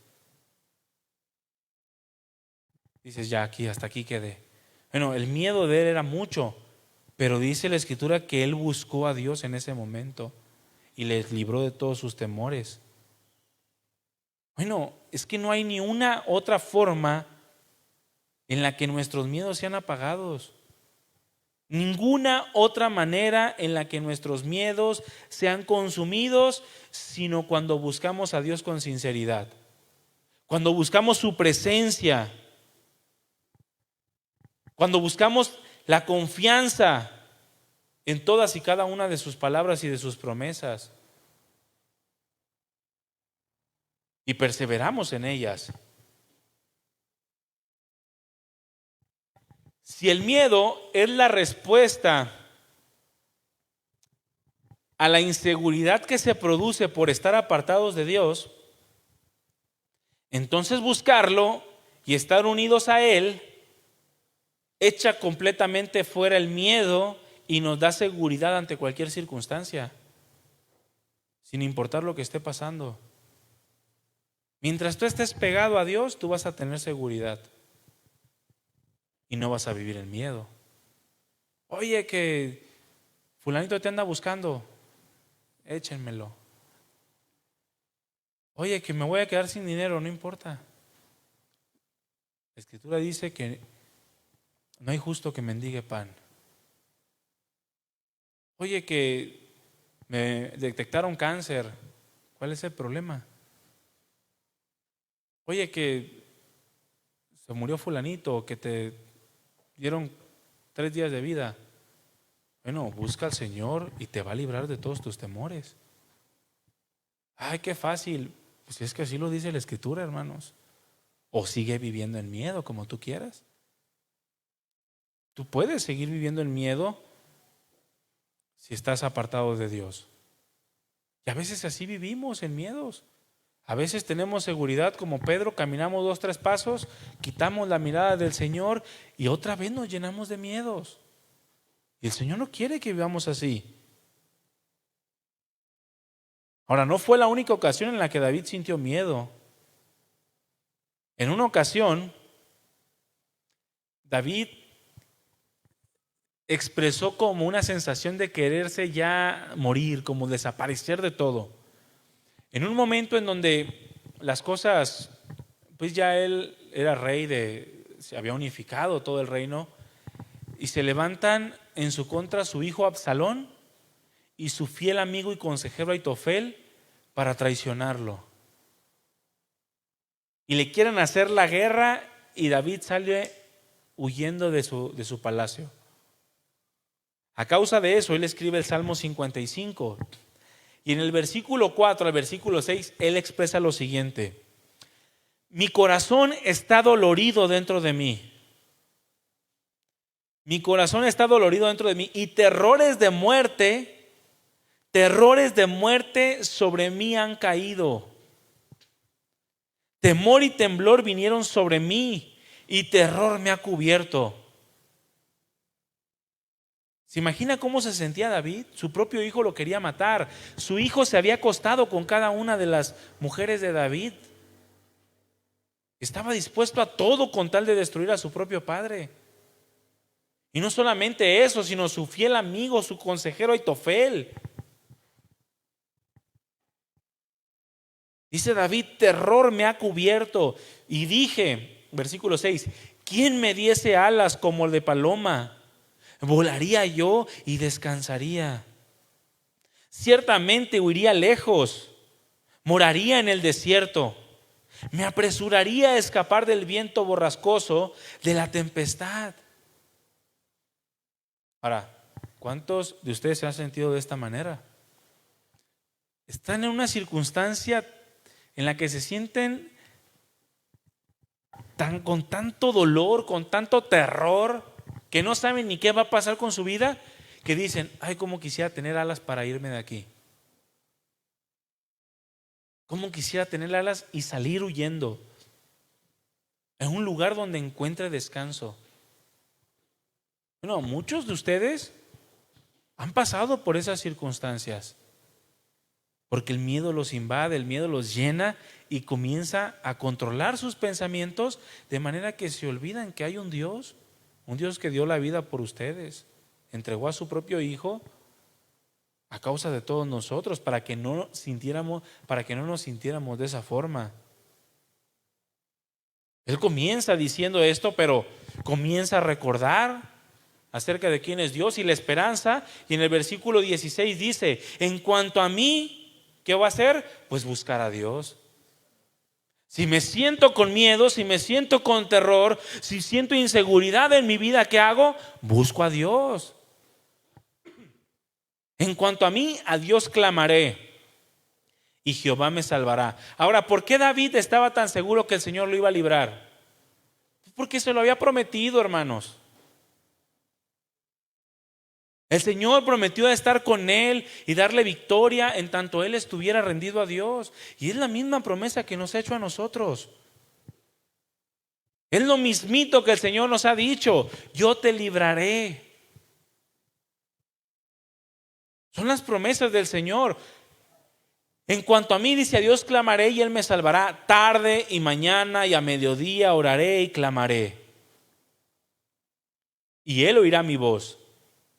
Dices, ya aquí, hasta aquí quedé. Bueno, el miedo de él era mucho, pero dice la escritura que él buscó a Dios en ese momento y les libró de todos sus temores. Bueno, es que no hay ni una otra forma en la que nuestros miedos sean apagados. Ninguna otra manera en la que nuestros miedos sean consumidos, sino cuando buscamos a Dios con sinceridad, cuando buscamos su presencia, cuando buscamos la confianza en todas y cada una de sus palabras y de sus promesas y perseveramos en ellas. Si el miedo es la respuesta a la inseguridad que se produce por estar apartados de Dios, entonces buscarlo y estar unidos a Él echa completamente fuera el miedo y nos da seguridad ante cualquier circunstancia, sin importar lo que esté pasando. Mientras tú estés pegado a Dios, tú vas a tener seguridad y no vas a vivir en miedo. Oye, que fulanito te anda buscando, échenmelo. Oye, que me voy a quedar sin dinero, no importa. La escritura dice que no hay justo que mendigue pan. Oye, que me detectaron cáncer, ¿cuál es el problema? Oye, que se murió fulanito, que te dieron 3 días de vida. Bueno, busca al Señor y te va a librar de todos tus temores. Ay, qué fácil. Pues es que así lo dice la escritura, hermanos. O sigue viviendo en miedo como tú quieras. Tú puedes seguir viviendo en miedo si estás apartado de Dios. Y a veces así vivimos en miedos. A veces tenemos seguridad como Pedro, caminamos 2, 3 pasos, quitamos la mirada del Señor y otra vez nos llenamos de miedos. Y el Señor no quiere que vivamos así. Ahora, no fue la única ocasión en la que David sintió miedo. En una ocasión, David expresó como una sensación de quererse ya morir, como desaparecer de todo. En un momento en donde las cosas, pues ya él era rey, se había unificado todo el reino, y se levantan en su contra su hijo Absalón y su fiel amigo y consejero Aitofel para traicionarlo. Y le quieren hacer la guerra y David sale huyendo de su palacio. A causa de eso, él escribe el Salmo 55. Y en el versículo 4 al versículo 6, él expresa lo siguiente: mi corazón está dolorido dentro de mí. Mi corazón está dolorido dentro de mí y terrores de muerte sobre mí han caído. Temor y temblor vinieron sobre mí y terror me ha cubierto. ¿Se imagina cómo se sentía David? Su propio hijo lo quería matar. Su hijo se había acostado con cada una de las mujeres de David. Estaba dispuesto a todo con tal de destruir a su propio padre. Y no solamente eso, sino su fiel amigo, su consejero Aitofel. Dice David, terror me ha cubierto. Y dije, versículo 6, ¿quién me diese alas como el de paloma? Volaría yo y descansaría. Ciertamente huiría lejos, moraría en el desierto. Me apresuraría a escapar del viento borrascoso, de la tempestad. Ahora, ¿cuántos de ustedes se han sentido de esta manera? Están en una circunstancia en la que se sienten con tanto dolor, con tanto terror, que no saben ni qué va a pasar con su vida, que dicen, ay, cómo quisiera tener alas para irme de aquí. Cómo quisiera tener alas y salir huyendo en un lugar donde encuentre descanso. Bueno, muchos de ustedes han pasado por esas circunstancias, porque el miedo los invade, el miedo los llena y comienza a controlar sus pensamientos, de manera que se olvidan que hay un Dios que dio la vida por ustedes, entregó a su propio hijo a causa de todos nosotros, para que no nos sintiéramos de esa forma. Él comienza diciendo esto, pero comienza a recordar acerca de quién es Dios y la esperanza. Y en el versículo 16 dice, en cuanto a mí, ¿qué voy a hacer? Pues buscar a Dios. Si me siento con miedo, si me siento con terror, si siento inseguridad en mi vida, ¿qué hago? Busco a Dios. En cuanto a mí, a Dios clamaré y Jehová me salvará. Ahora, ¿por qué David estaba tan seguro que el Señor lo iba a librar? Porque se lo había prometido, hermanos. El Señor prometió estar con él y darle victoria en tanto él estuviera rendido a Dios. Y es la misma promesa que nos ha hecho a nosotros. Es lo mismito que el Señor nos ha dicho: yo te libraré. Son las promesas del Señor. En cuanto a mí, dice, a Dios clamaré y Él me salvará. Tarde y mañana y a mediodía oraré y clamaré. Y Él oirá mi voz.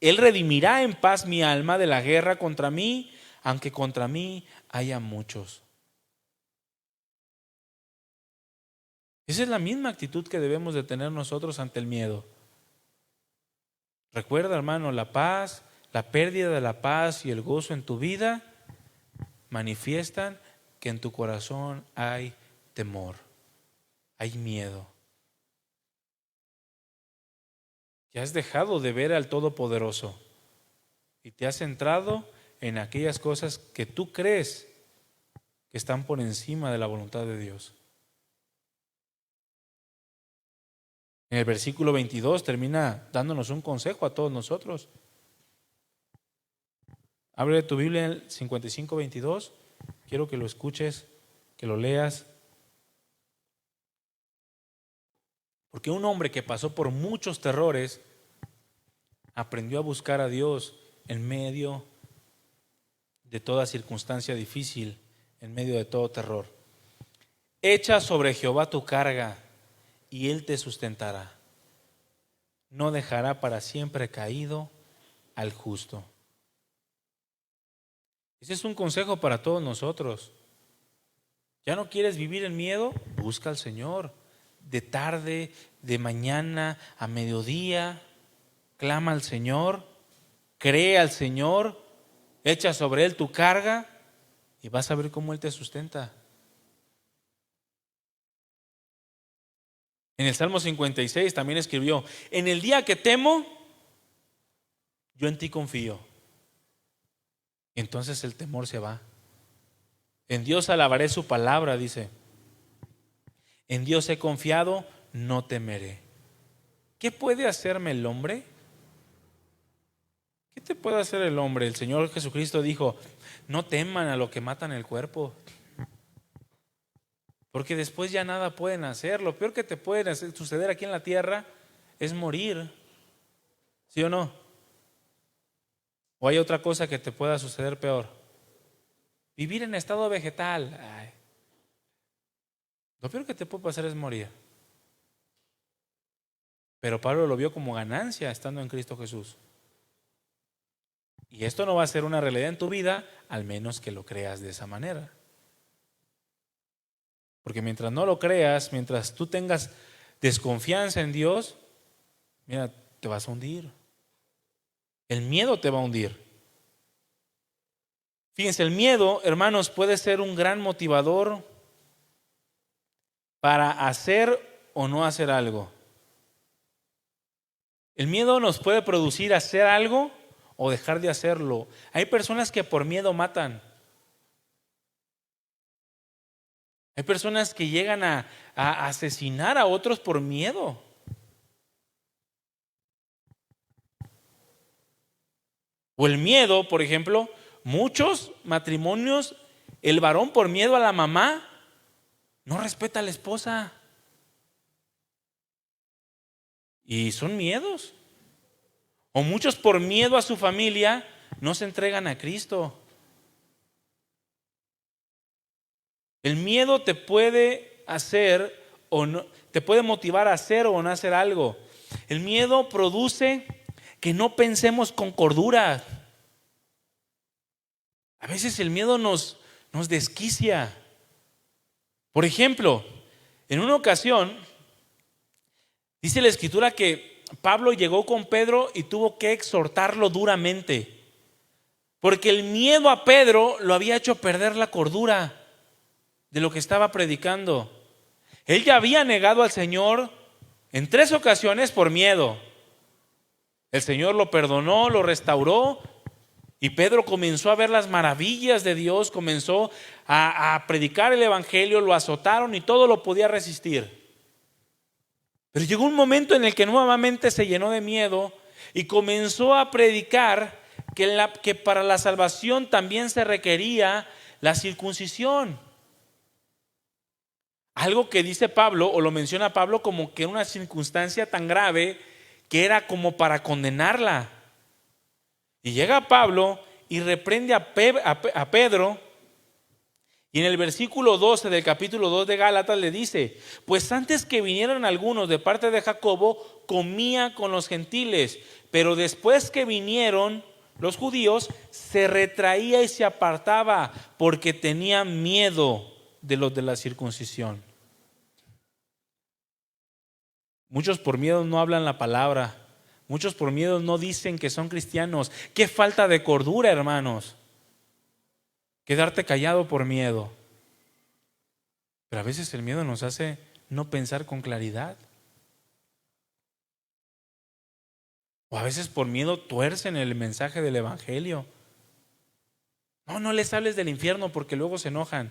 Él redimirá en paz mi alma de la guerra contra mí, aunque contra mí haya muchos. Esa es la misma actitud que debemos de tener nosotros ante el miedo. Recuerda, hermano, la paz, la pérdida de la paz y el gozo en tu vida manifiestan que en tu corazón hay temor, hay miedo. Que has dejado de ver al Todopoderoso y te has centrado en aquellas cosas que tú crees que están por encima de la voluntad de Dios. En el versículo 22 termina dándonos un consejo a todos nosotros. Abre tu Biblia en el 55:22. Quiero que lo escuches, que lo leas. Porque un hombre que pasó por muchos terrores aprendió a buscar a Dios en medio de toda circunstancia difícil, en medio de todo terror. Echa sobre Jehová tu carga y Él te sustentará. No dejará para siempre caído al justo. Ese es un consejo para todos nosotros. ¿Ya no quieres vivir en miedo? Busca al Señor. De tarde, de mañana, a mediodía, clama al Señor, cree al Señor, echa sobre Él tu carga y vas a ver cómo Él te sustenta. En el Salmo 56 también escribió: en el día que temo, yo en ti confío. Entonces el temor se va. En Dios alabaré su palabra, dice. En Dios he confiado, no temeré. ¿Qué puede hacerme el hombre? ¿Qué te puede hacer el hombre? El Señor Jesucristo dijo: no teman a lo que matan el cuerpo, porque después ya nada pueden hacer. Lo peor que te puede suceder aquí en la tierra es morir. ¿Sí o no? ¿O hay otra cosa que te pueda suceder peor? Vivir en estado vegetal. Ay. Lo peor que te puede pasar es morir. Pero Pablo lo vio como ganancia estando en Cristo Jesús. Y esto no va a ser una realidad en tu vida, al menos que lo creas de esa manera. Porque mientras no lo creas, mientras tú tengas desconfianza en Dios, mira, te vas a hundir. El miedo te va a hundir. Fíjense, el miedo, hermanos, puede ser un gran motivador para hacer o no hacer algo. El miedo nos puede producir hacer algo o dejar de hacerlo. Hay personas que por miedo matan. Hay personas que llegan a asesinar a otros por miedo. O el miedo, por ejemplo, muchos matrimonios, el varón por miedo a la mamá no respeta a la esposa. Y son miedos. O muchos por miedo a su familia no se entregan a Cristo. El miedo te puede hacer o no, te puede motivar a hacer o no hacer algo. El miedo produce que no pensemos con cordura. A veces el miedo nos desquicia. Por ejemplo, en una ocasión dice la Escritura que Pablo llegó con Pedro y tuvo que exhortarlo duramente, porque el miedo a Pedro lo había hecho perder la cordura de lo que estaba predicando. Él ya había negado al Señor en 3 ocasiones por miedo. El Señor lo perdonó, lo restauró, y Pedro comenzó a ver las maravillas de Dios, comenzó a predicar el evangelio, lo azotaron y todo lo podía resistir. Pero llegó un momento en el que nuevamente se llenó de miedo y comenzó a predicar que para la salvación también se requería la circuncisión. Algo que dice Pablo, o lo menciona Pablo, como que una circunstancia tan grave que era como para condenarla. Y llega Pablo y reprende a Pedro, y en el versículo 12 del capítulo 2 de Gálatas le dice: pues antes que vinieran algunos de parte de Jacobo, comía con los gentiles, pero después que vinieron los judíos, se retraía y se apartaba, porque tenía miedo de los de la circuncisión. Muchos por miedo no hablan la palabra. Muchos por miedo no dicen que son cristianos. Qué falta de cordura, hermanos. Quedarte callado por miedo. Pero a veces el miedo nos hace no pensar con claridad. O a veces por miedo tuercen el mensaje del evangelio. No les hables del infierno porque luego se enojan.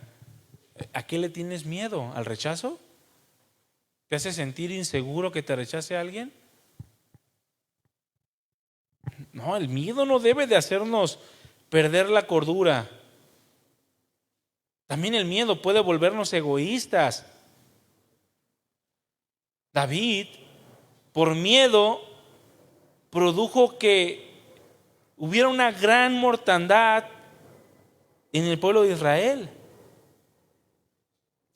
¿A qué le tienes miedo? ¿Al rechazo? ¿Te hace sentir inseguro que te rechace alguien? No, el miedo no debe de hacernos perder la cordura. También el miedo puede volvernos egoístas. David, por miedo, produjo que hubiera una gran mortandad en el pueblo de Israel.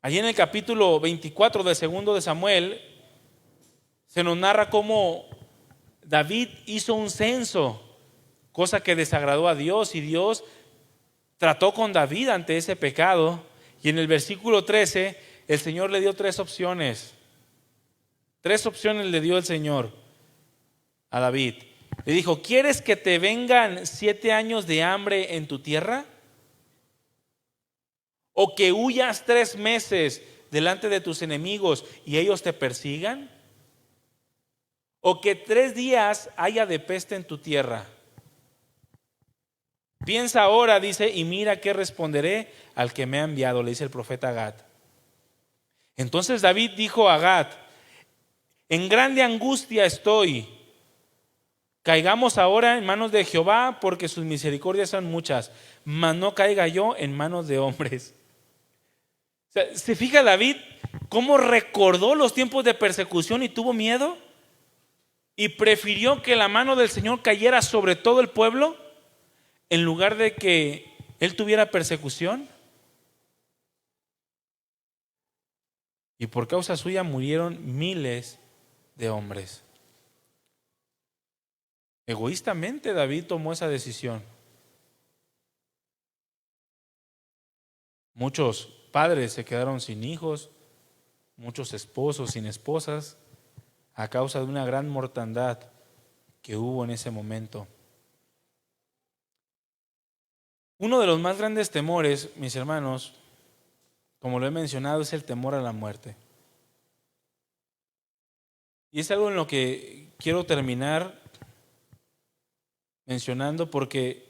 Allí en el capítulo 24 del segundo de Samuel se nos narra cómo David hizo un censo, cosa que desagradó a Dios, y Dios trató con David ante ese pecado. Y en el versículo 13 el Señor le dio tres opciones. Tres opciones le dio el Señor a David. Le dijo: ¿quieres que te vengan 7 años de hambre en tu tierra? ¿O que huyas 3 meses delante de tus enemigos y ellos te persigan? ¿O que 3 días haya de peste en tu tierra? Piensa ahora, dice, y mira qué responderé al que me ha enviado, le dice el profeta Gad. Entonces David dijo a Gad: en grande angustia estoy. Caigamos ahora en manos de Jehová, porque sus misericordias son muchas, mas no caiga yo en manos de hombres. O sea, ¿se fija David cómo recordó los tiempos de persecución y tuvo miedo? Y prefirió que la mano del Señor cayera sobre todo el pueblo en lugar de que él tuviera persecución. Y por causa suya murieron miles de hombres. Egoístamente David tomó esa decisión. Muchos padres se quedaron sin hijos, muchos esposos sin esposas, a causa de una gran mortandad que hubo en ese momento. Uno de los más grandes temores, mis hermanos, como lo he mencionado, es el temor a la muerte. Y es algo en lo que quiero terminar mencionando, porque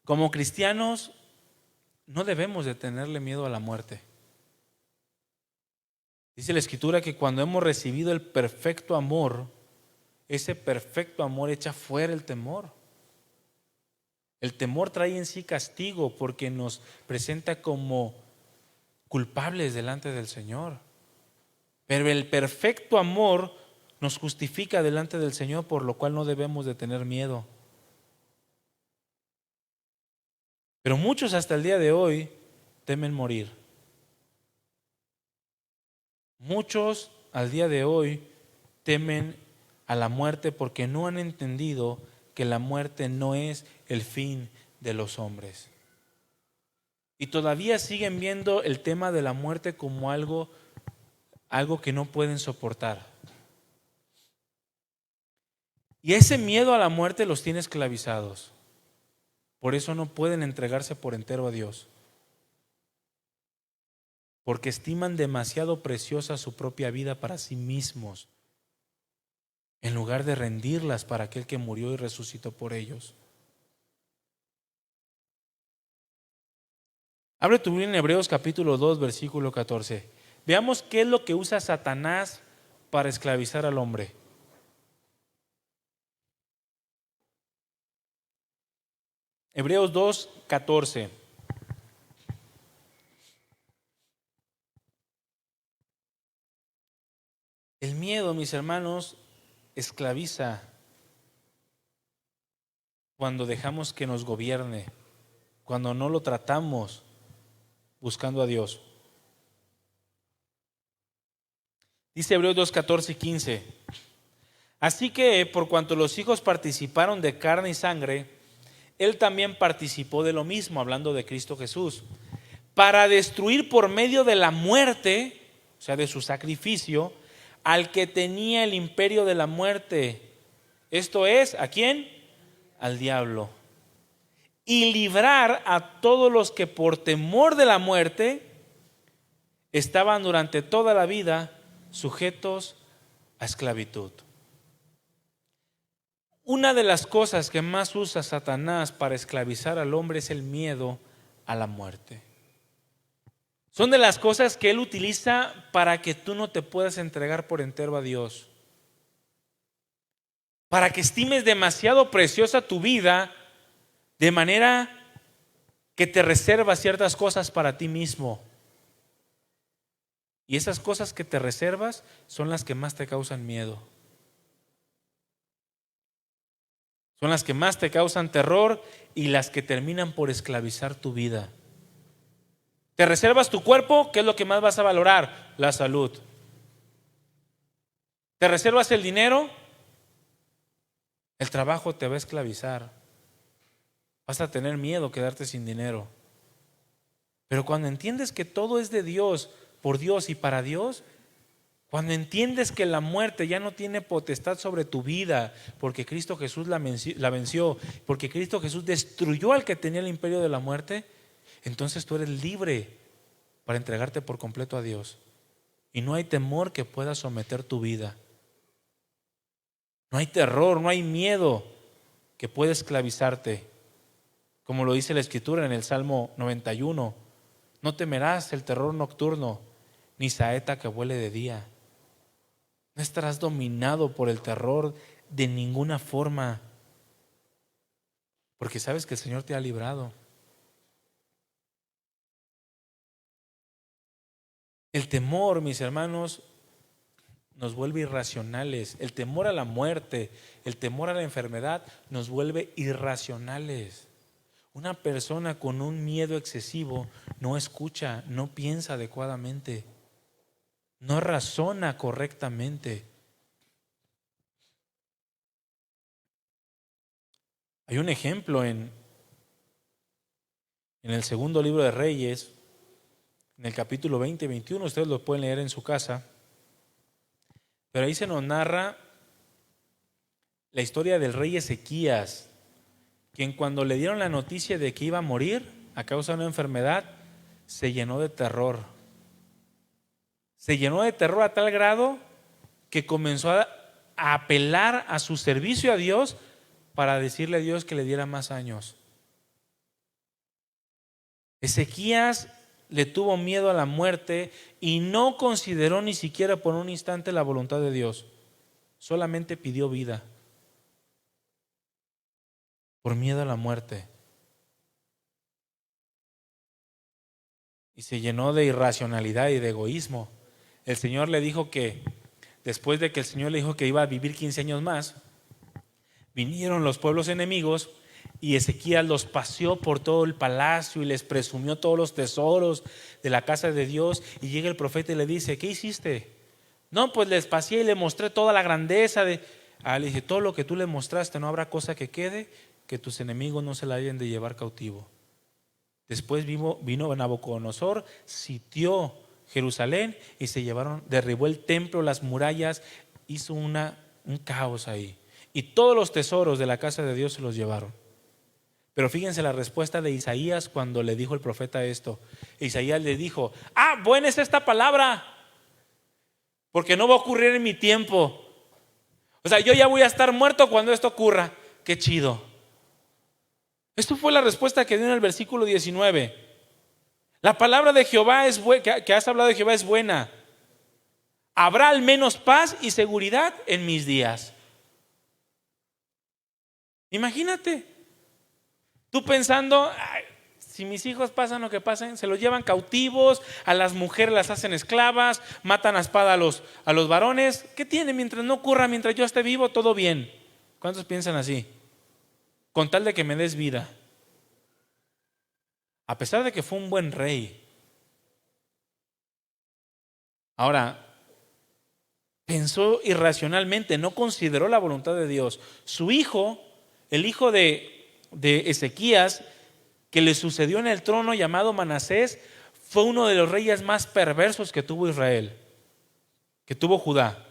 como cristianos no debemos de tenerle miedo a la muerte. Dice la Escritura que cuando hemos recibido el perfecto amor, ese perfecto amor echa fuera el temor. El temor trae en sí castigo porque nos presenta como culpables delante del Señor. Pero el perfecto amor nos justifica delante del Señor, por lo cual no debemos de tener miedo. Pero muchos hasta el día de hoy temen morir. Muchos al día de hoy temen a la muerte porque no han entendido que la muerte no es el fin de los hombres. Y todavía siguen viendo el tema de la muerte como algo que no pueden soportar. Y ese miedo a la muerte los tiene esclavizados. Por eso no pueden entregarse por entero a Dios. Porque estiman demasiado preciosa su propia vida para sí mismos, en lugar de rendirlas para aquel que murió y resucitó por ellos. Abre tu Biblia en Hebreos capítulo 2, versículo 14. Veamos qué es lo que usa Satanás para esclavizar al hombre. Hebreos 2, 14. El miedo, mis hermanos, esclaviza cuando dejamos que nos gobierne, cuando no lo tratamos buscando a Dios. Dice Hebreos 2, 14 y 15. Así que por cuanto los hijos participaron de carne y sangre, Él también participó de lo mismo, hablando de Cristo Jesús, para destruir por medio de la muerte, o sea, de su sacrificio, al que tenía el imperio de la muerte. Esto es, ¿a quién? Al diablo. Y librar a todos los que por temor de la muerte estaban durante toda la vida sujetos a esclavitud. Una de las cosas que más usa Satanás para esclavizar al hombre es el miedo a la muerte. Son de las cosas que Él utiliza para que tú no te puedas entregar por entero a Dios. Para que estimes demasiado preciosa tu vida, de manera que te reservas ciertas cosas para ti mismo. Y esas cosas que te reservas son las que más te causan miedo. Son las que más te causan terror y las que terminan por esclavizar tu vida. Te reservas tu cuerpo, ¿qué es lo que más vas a valorar? La salud. Te reservas el dinero, el trabajo te va a esclavizar. Vas a tener miedo a quedarte sin dinero. Pero cuando entiendes que todo es de Dios, por Dios y para Dios, cuando entiendes que la muerte ya no tiene potestad sobre tu vida, porque Cristo Jesús la venció, porque Cristo Jesús destruyó al que tenía el imperio de la muerte, entonces tú eres libre para entregarte por completo a Dios. Y no hay temor que pueda someter tu vida. No hay terror, no hay miedo que pueda esclavizarte. Como lo dice la Escritura en el Salmo 91, no temerás el terror nocturno, ni saeta que vuele de día. No estarás dominado por el terror de ninguna forma, porque sabes que el Señor te ha librado. El temor, mis hermanos, nos vuelve irracionales. El temor a la muerte, el temor a la enfermedad nos vuelve irracionales. Una persona con un miedo excesivo no escucha, no piensa adecuadamente, no razona correctamente. Hay un ejemplo en el segundo libro de Reyes, en el capítulo 20 y 21, ustedes lo pueden leer en su casa, pero ahí se nos narra la historia del rey Ezequías, quien cuando le dieron la noticia de que iba a morir a causa de una enfermedad, se llenó de terror. Se llenó de terror a tal grado que comenzó a apelar a su servicio a Dios para decirle a Dios que le diera más años. Ezequías le tuvo miedo a la muerte y no consideró ni siquiera por un instante la voluntad de Dios. Solamente pidió vida por miedo a la muerte. Y se llenó de irracionalidad y de egoísmo. El Señor le dijo que, después de que el Señor le dijo que iba a vivir 15 años más, vinieron los pueblos enemigos y Ezequías los paseó por todo el palacio y les presumió todos los tesoros de la casa de Dios. Y llega el profeta y le dice: ¿qué hiciste? No, pues les paseé y le mostré toda la grandeza de... le dije: todo lo que tú le mostraste, no habrá cosa que quede que tus enemigos no se la hayan de llevar cautivo. Después vino Nabucodonosor, sitió Jerusalén y se llevaron, derribó el templo, las murallas, hizo un caos ahí. Y todos los tesoros de la casa de Dios se los llevaron. Pero fíjense la respuesta de Isaías cuando le dijo el profeta esto. Isaías le dijo: buena es esta palabra, porque no va a ocurrir en mi tiempo. O sea, yo ya voy a estar muerto cuando esto ocurra. Qué chido. Esto fue la respuesta que dio en el versículo 19. La palabra de Jehová es buena, que has hablado de Jehová es buena. Habrá al menos paz y seguridad en mis días. Imagínate, tú pensando: si mis hijos pasan lo que pasen, se los llevan cautivos, a las mujeres las hacen esclavas, matan a espada a los varones. ¿Qué tiene? Mientras no ocurra, mientras yo esté vivo, todo bien. ¿Cuántos piensan así? Con tal de que me des vida. A pesar de que fue un buen rey. Ahora, pensó irracionalmente, no consideró la voluntad de Dios. Su hijo, el hijo de Ezequías, que le sucedió en el trono, llamado Manasés, fue uno de los reyes más perversos que tuvo Israel, que tuvo Judá.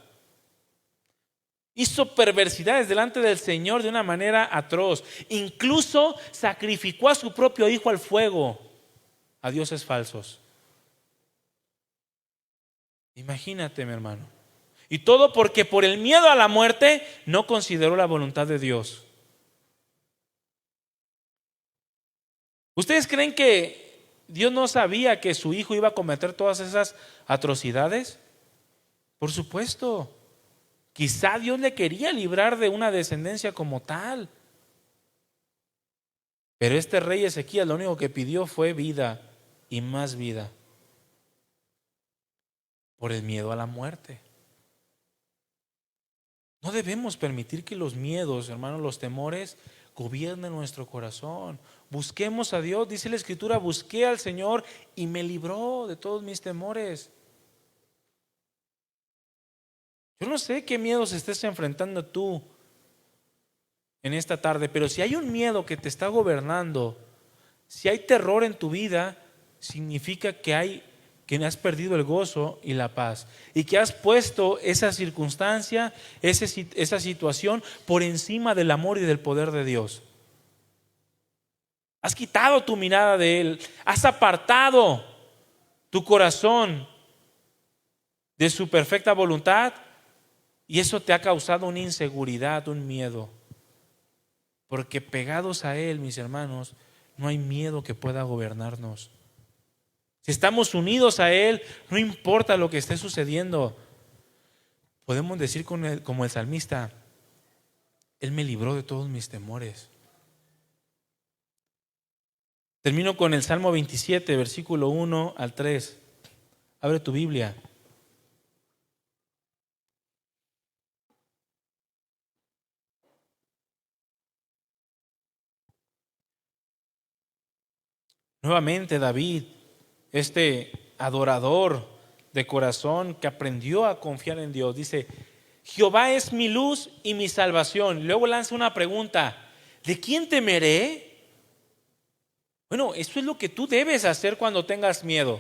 Hizo perversidades delante del Señor de una manera atroz. Incluso sacrificó a su propio hijo al fuego, a dioses falsos. Imagínate, mi hermano. Y todo porque por el miedo a la muerte no consideró la voluntad de Dios. ¿Ustedes creen que ¿Dios no sabía que su hijo iba a cometer todas esas atrocidades? Por supuesto. Quizá Dios le quería librar de una descendencia como tal. Pero este rey Ezequías lo único que pidió fue vida y más vida, por el miedo a la muerte. No debemos permitir que los miedos, hermanos, los temores gobiernen nuestro corazón. Busquemos a Dios. Dice la Escritura: busqué al Señor y me libró de todos mis temores. Yo no sé qué miedos estés enfrentando tú en esta tarde, pero si hay un miedo que te está gobernando, si hay terror en tu vida, significa que has perdido el gozo y la paz, y que has puesto esa circunstancia, esa situación por encima del amor y del poder de Dios. Has quitado tu mirada de Él, has apartado tu corazón de su perfecta voluntad, y eso te ha causado una inseguridad, un miedo. Porque pegados a Él, mis hermanos, no hay miedo que pueda gobernarnos. Si estamos unidos a Él, no importa lo que esté sucediendo. Podemos decir como el salmista: Él me libró de todos mis temores. Termino con el Salmo 27, versículo 1 al 3. Abre tu Biblia. Nuevamente David, este adorador de corazón que aprendió a confiar en Dios, dice: Jehová es mi luz y mi salvación. Luego lanza una pregunta: ¿de quién temeré? Bueno, eso es lo que tú debes hacer cuando tengas miedo.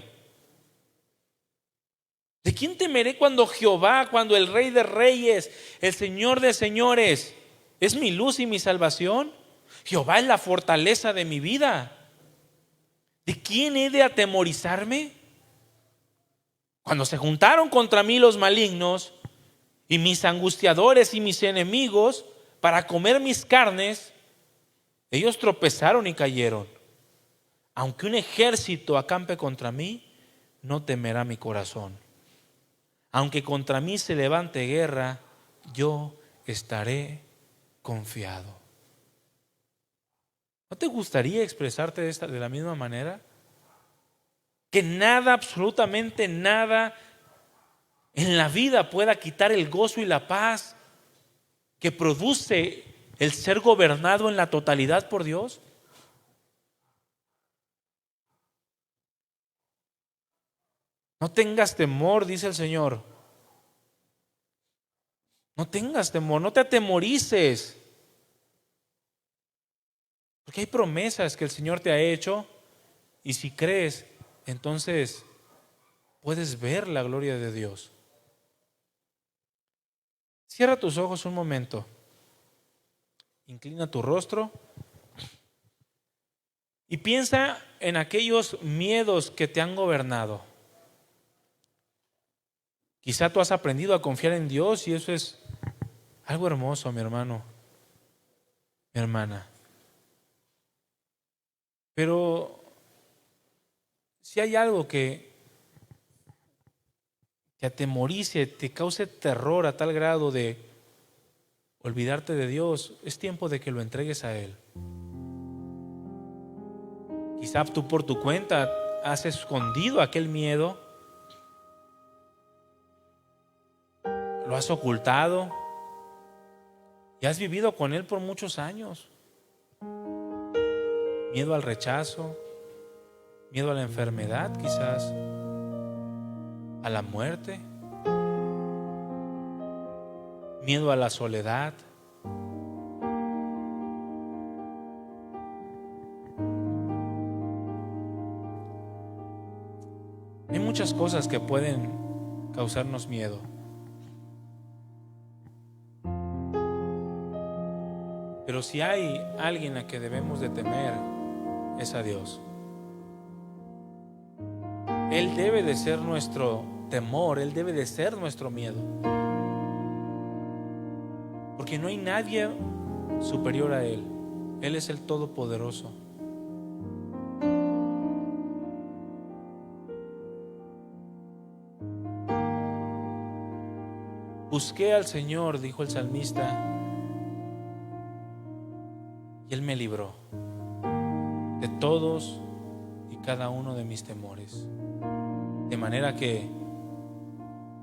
¿De quién temeré cuando Jehová, cuando el Rey de Reyes, el Señor de Señores, es mi luz y mi salvación? Jehová es la fortaleza de mi vida. ¿De quién he de atemorizarme? Cuando se juntaron contra mí los malignos y mis angustiadores y mis enemigos para comer mis carnes, ellos tropezaron y cayeron. Aunque un ejército acampe contra mí, no temerá mi corazón. Aunque contra mí se levante guerra, yo estaré confiado. ¿No te gustaría expresarte de la misma manera? Que nada, absolutamente nada en la vida pueda quitar el gozo y la paz que produce el ser gobernado en la totalidad por Dios. No tengas temor, dice el Señor. No tengas temor, no te atemorices. Porque hay promesas que el Señor te ha hecho, y si crees, entonces puedes ver la gloria de Dios. Cierra tus ojos un momento. Inclina tu rostro y piensa en aquellos miedos que te han gobernado. Quizá tú has aprendido a confiar en Dios y eso es algo hermoso, mi hermano, mi hermana. Pero si hay algo que te atemorice, te cause terror a tal grado de olvidarte de Dios, es tiempo de que lo entregues a Él. Quizá tú por tu cuenta has escondido aquel miedo, lo has ocultado y has vivido con él por muchos años. Miedo al rechazo, miedo a la enfermedad, quizás a la muerte, miedo a la soledad. Hay muchas cosas que pueden causarnos miedo. Pero si hay alguien a que debemos de temer, es a Dios. Él debe de ser nuestro temor, Él debe de ser nuestro miedo. Porque no hay nadie superior a Él. Él es el Todopoderoso. Busqué al Señor, dijo el salmista, y Él me libró de todos y cada uno de mis temores. De manera que,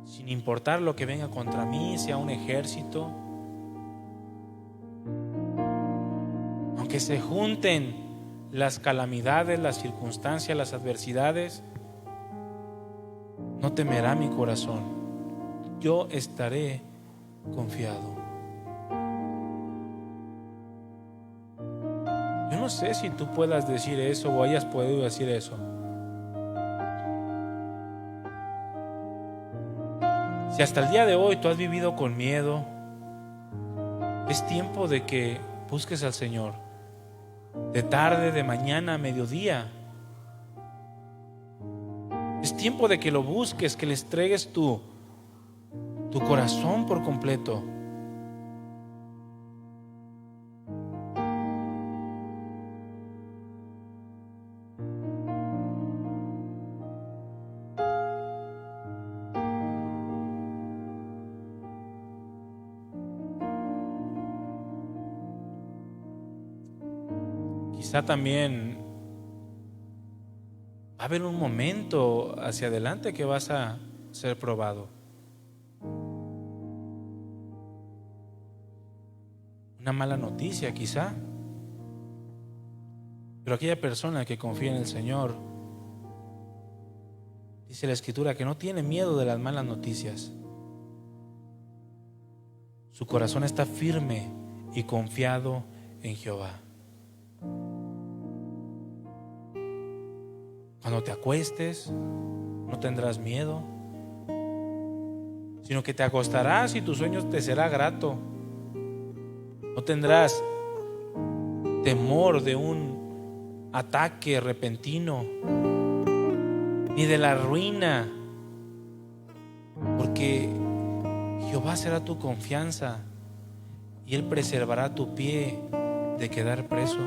sin importar lo que venga contra mí, sea un ejército, aunque se junten las calamidades, las circunstancias, las adversidades, no temerá mi corazón. Yo estaré confiado. Yo no sé si tú puedas decir eso o hayas podido decir eso. Si hasta el día de hoy tú has vivido con miedo, es tiempo de que busques al Señor. De tarde, de mañana, a mediodía. Es tiempo de que lo busques, que le entregues tu corazón por completo. Quizá también va a haber un momento hacia adelante que vas a ser probado. Una mala noticia quizá. Pero aquella persona que confía en el Señor, dice la Escritura, que no tiene miedo de las malas noticias. Su corazón está firme y confiado en Jehová. Cuando te acuestes, no tendrás miedo, sino que te acostarás y tu sueño te será grato. No tendrás temor de un ataque repentino, ni de la ruina, porque Jehová será tu confianza y Él preservará tu pie de quedar preso.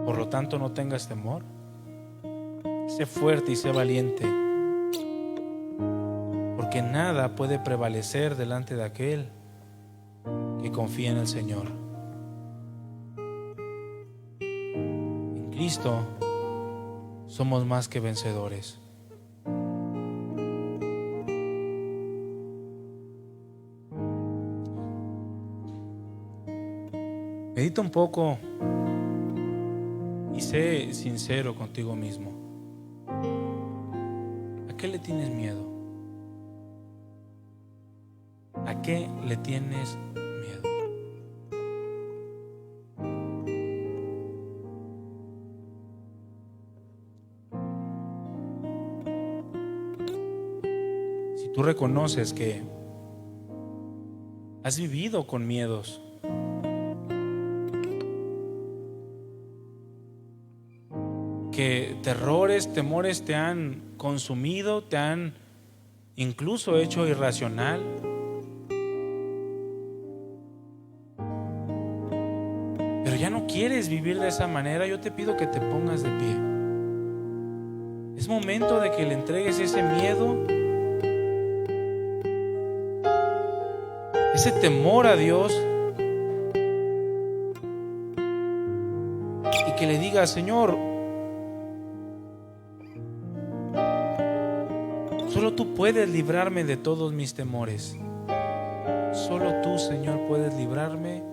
Por lo tanto, no tengas temor. Sé fuerte y sé valiente, porque nada puede prevalecer delante de aquel que confía en el Señor. En Cristo somos más que vencedores. Medita un poco y sé sincero contigo mismo. ¿A qué le tienes miedo? ¿A qué le tienes miedo? Si tú reconoces que has vivido con miedos, que terrores, temores te han consumido, te han incluso hecho irracional, pero ya no quieres vivir de esa manera, yo te pido que te pongas de pie. Es momento de que le entregues ese miedo, ese temor a Dios, y que le digas: Señor, solo tú puedes librarme de todos mis temores. Solo tú, Señor, puedes librarme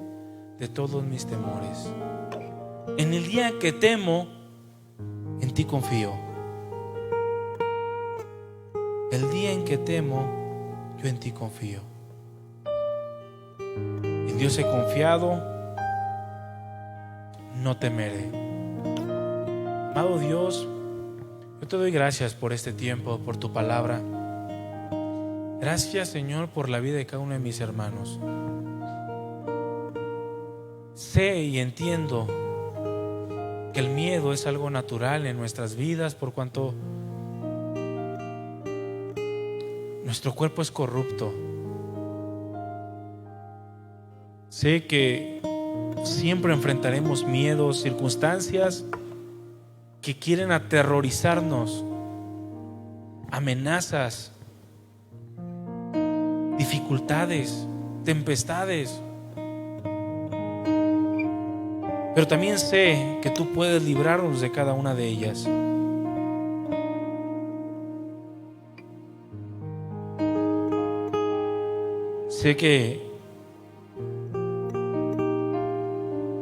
de todos mis temores. En el día que temo, en ti confío. El día en que temo, yo en ti confío. En Dios he confiado, no temeré. Amado Dios, yo te doy gracias por este tiempo, por tu palabra. Gracias, Señor, por la vida de cada uno de mis hermanos. Sé y entiendo que el miedo es algo natural en nuestras vidas, por cuanto nuestro cuerpo es corrupto. Sé que siempre enfrentaremos miedos, circunstancias que quieren aterrorizarnos, amenazas, dificultades, tempestades. Pero también sé que tú puedes librarnos de cada una de ellas. Sé que,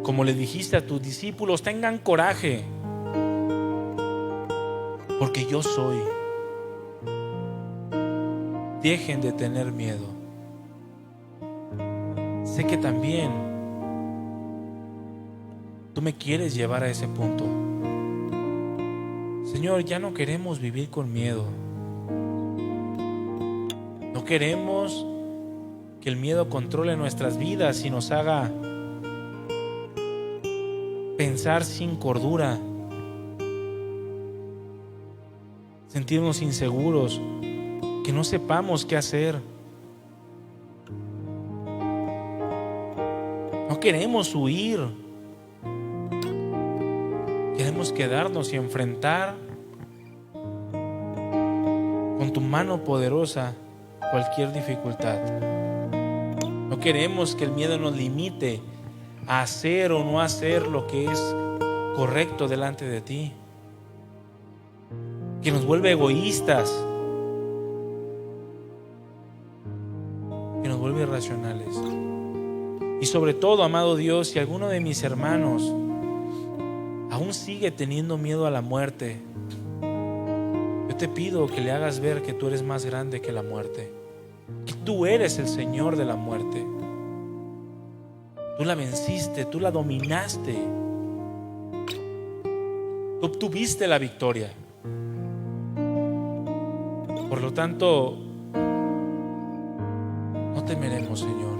como le dijiste a tus discípulos, tengan coraje, porque yo soy. Dejen de tener miedo. Sé que también tú me quieres llevar a ese punto. Señor, ya no queremos vivir con miedo. No queremos que el miedo controle nuestras vidas y nos haga pensar sin cordura, sentirnos inseguros, que no sepamos qué hacer. No queremos huir, queremos quedarnos y enfrentar con tu mano poderosa cualquier dificultad. No queremos que el miedo nos limite a hacer o no hacer lo que es correcto delante de ti, que nos vuelve egoístas, que nos vuelve irracionales. Y sobre todo, amado Dios, si alguno de mis hermanos aún sigue teniendo miedo a la muerte, yo te pido que le hagas ver que tú eres más grande que la muerte, que tú eres el Señor de la muerte. Tú la venciste, tú la dominaste, tú obtuviste la victoria. Por lo tanto, no temeremos, Señor.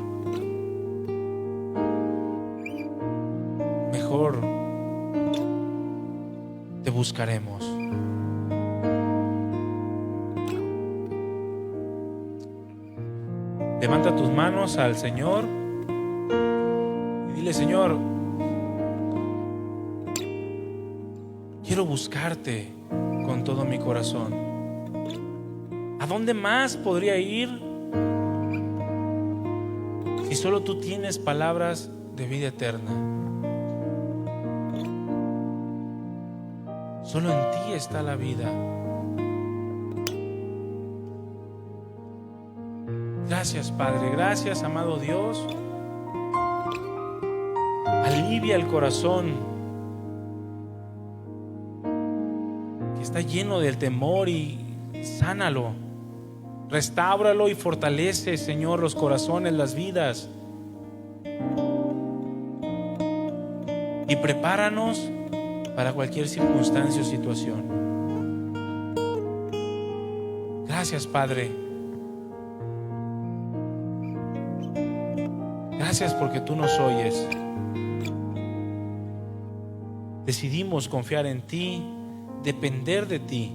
Mejor te buscaremos. Levanta tus manos al Señor y dile: Señor, quiero buscarte con todo mi corazón. ¿A dónde más podría ir si solo tú tienes palabras de vida eterna? Solo en ti está la vida. Gracias, Padre, gracias, amado Dios. Alivia el corazón que está lleno del temor y sánalo, restáuralo y fortalece, Señor, los corazones, las vidas, y prepáranos para cualquier circunstancia o situación. Gracias, Padre. Gracias porque tú nos oyes. Decidimos confiar en ti, depender de ti,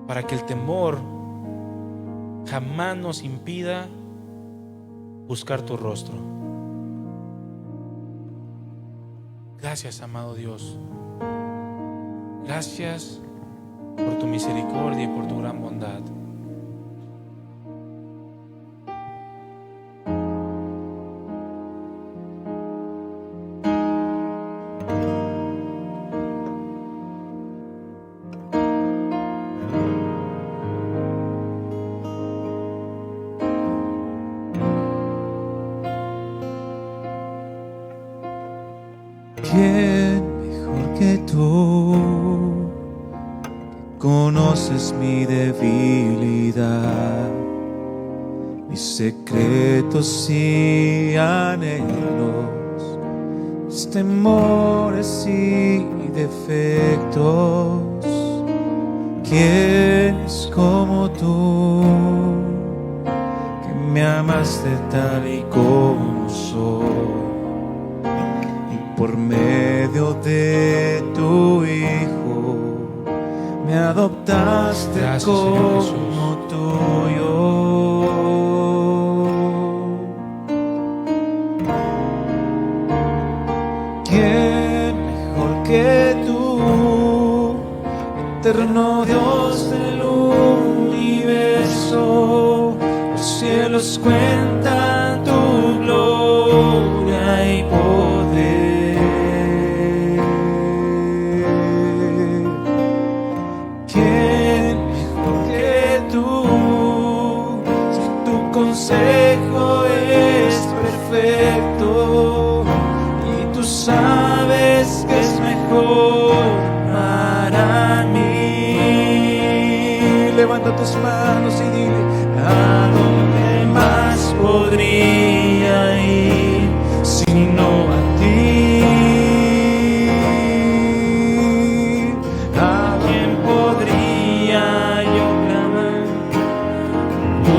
para que el temor jamás nos impida buscar tu rostro. Gracias, amado Dios. Gracias por tu misericordia y por tu gran bondad. ¿Quién mejor que tú, que conoces mi debilidad, mis secretos y anhelos, mis temores y defectos? ¿Quién es como tú, que me amaste tal y como soy? Por medio de tu Hijo me adoptaste. Gracias, como tuyo. ¿Quién eterno Dios del universo, los cielos cuentan tu gloria y poder. ¿Quién mejor que tú? Si tu consejo es perfecto y tú sabes que es mejor para mí. Levanta tus manos y dile: ¿a dónde más podría ir sino a ti? ¿A quién podría yo clamar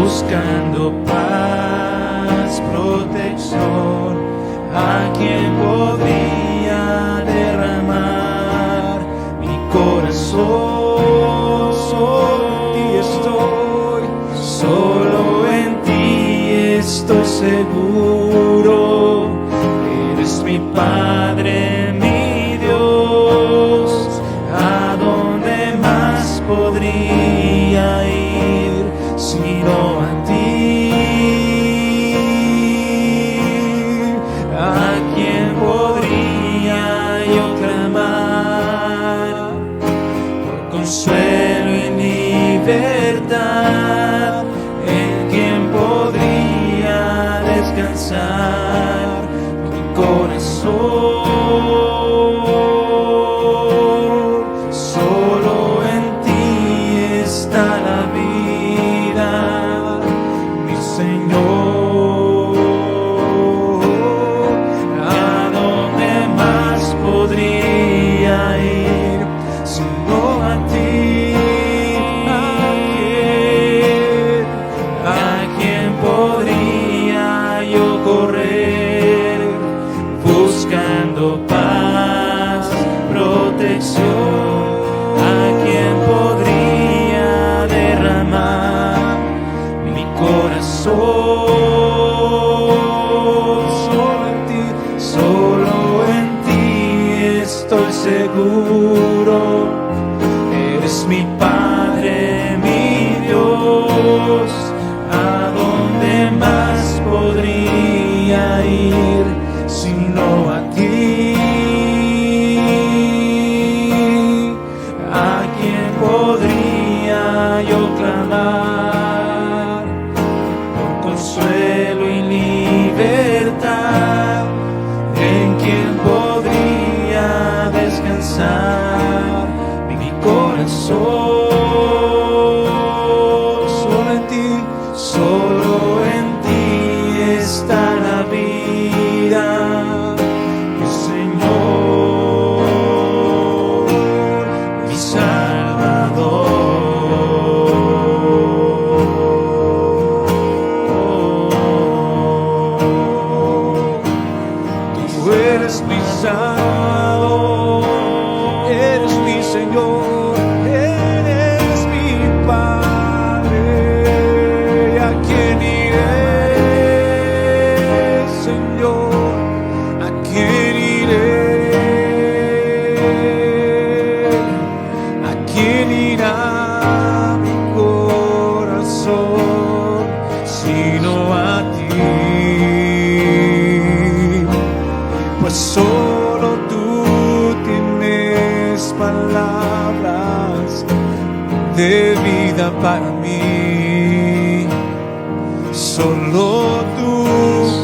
buscando paz, protección? ¿A quién podría derramar mi corazón? Solo en ti estoy seguro. Eres mi Padre, mi Dios. ¿A dónde más podría ir sino a ti? ¿A quién podría yo clamar por consuelo y libertad? ¿En quién podría descansar mi corazón? Solo en ti está la vida, mi Señor. ¿A dónde más podría ir sino a ti? ¿A quién podría yo correr buscando paz, protección? ¿A quién podría derramar mi corazón? Solo en ti estoy seguro. Eres mi Padre, mi Dios. ¿A dónde más podría ir sino a ti? ¿A quién podría yo clamar por consuelo y libertad? ¿En quién podría descansar mi corazón? Solo en ti está la vida, mi Señor, mi Salvador. Tú eres mi Salvador, eres mi Señor, eres mi Padre. ¿A quién iré, Señor? ¿A quién iré? ¿A quién irá mi corazón sino a ti? Pues solo tú tienes palabras de vida para mí. Solo tú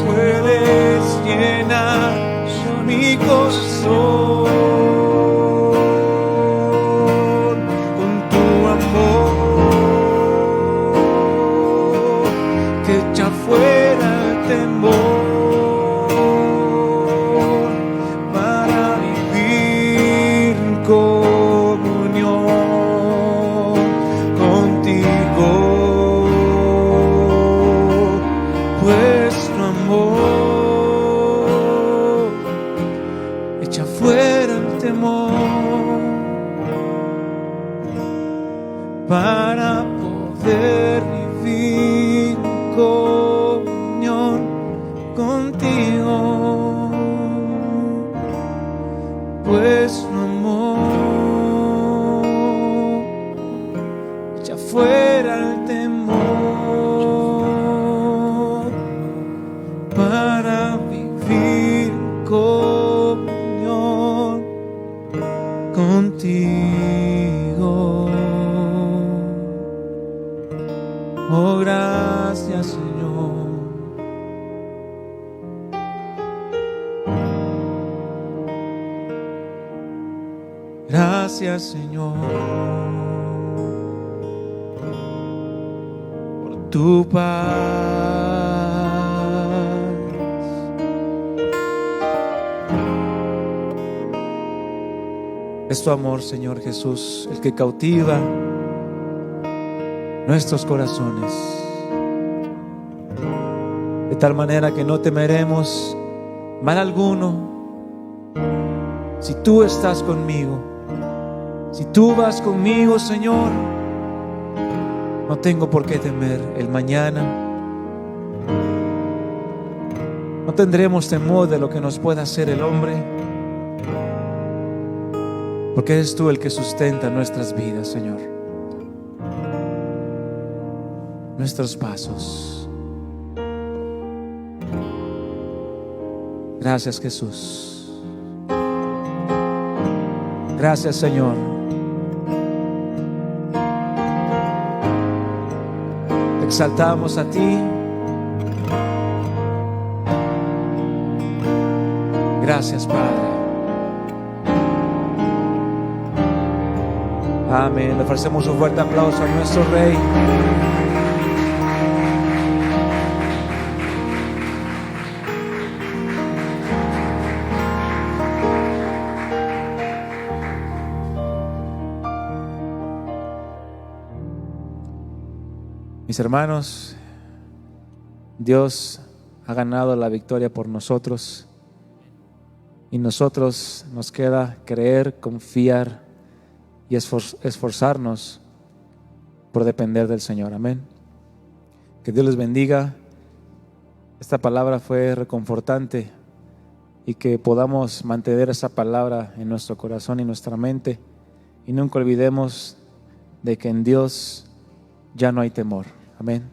puedes llenar mi corazón con tu amor que echa fuera el temor para vivir en comunión contigo. Vuestro amor echa fuera el temor para poder vivir en comunión contigo. Vuestro amor fuera el temor, para vivir comunión contigo. Oh, gracias, Señor. Gracias, Señor, por tu paz. Es tu amor, Señor Jesús, el que cautiva nuestros corazones, de tal manera que no temeremos mal alguno. Si tú estás conmigo, si tú vas conmigo, Señor, no tengo por qué temer el mañana. No tendremos temor de lo que nos pueda hacer el hombre, porque eres tú el que sustenta nuestras vidas, Señor, nuestros pasos. Gracias, Jesús. Gracias, Señor. Te exaltamos a ti. Gracias, Padre. Amén. Le ofrecemos un fuerte aplauso a nuestro Rey. Mis hermanos, Dios ha ganado la victoria por nosotros y nosotros nos queda creer, confiar y esforzarnos por depender del Señor. Amén. Que Dios les bendiga. Esta palabra fue reconfortante y que podamos mantener esa palabra en nuestro corazón y nuestra mente y nunca olvidemos de que en Dios ya no hay temor. Amén.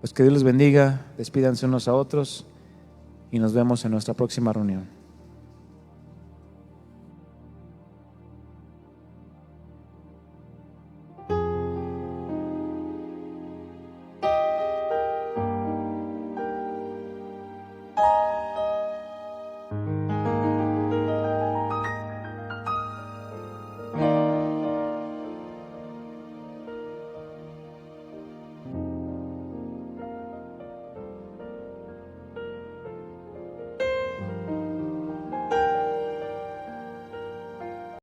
Pues que Dios les bendiga, despídanse unos a otros y nos vemos en nuestra próxima reunión.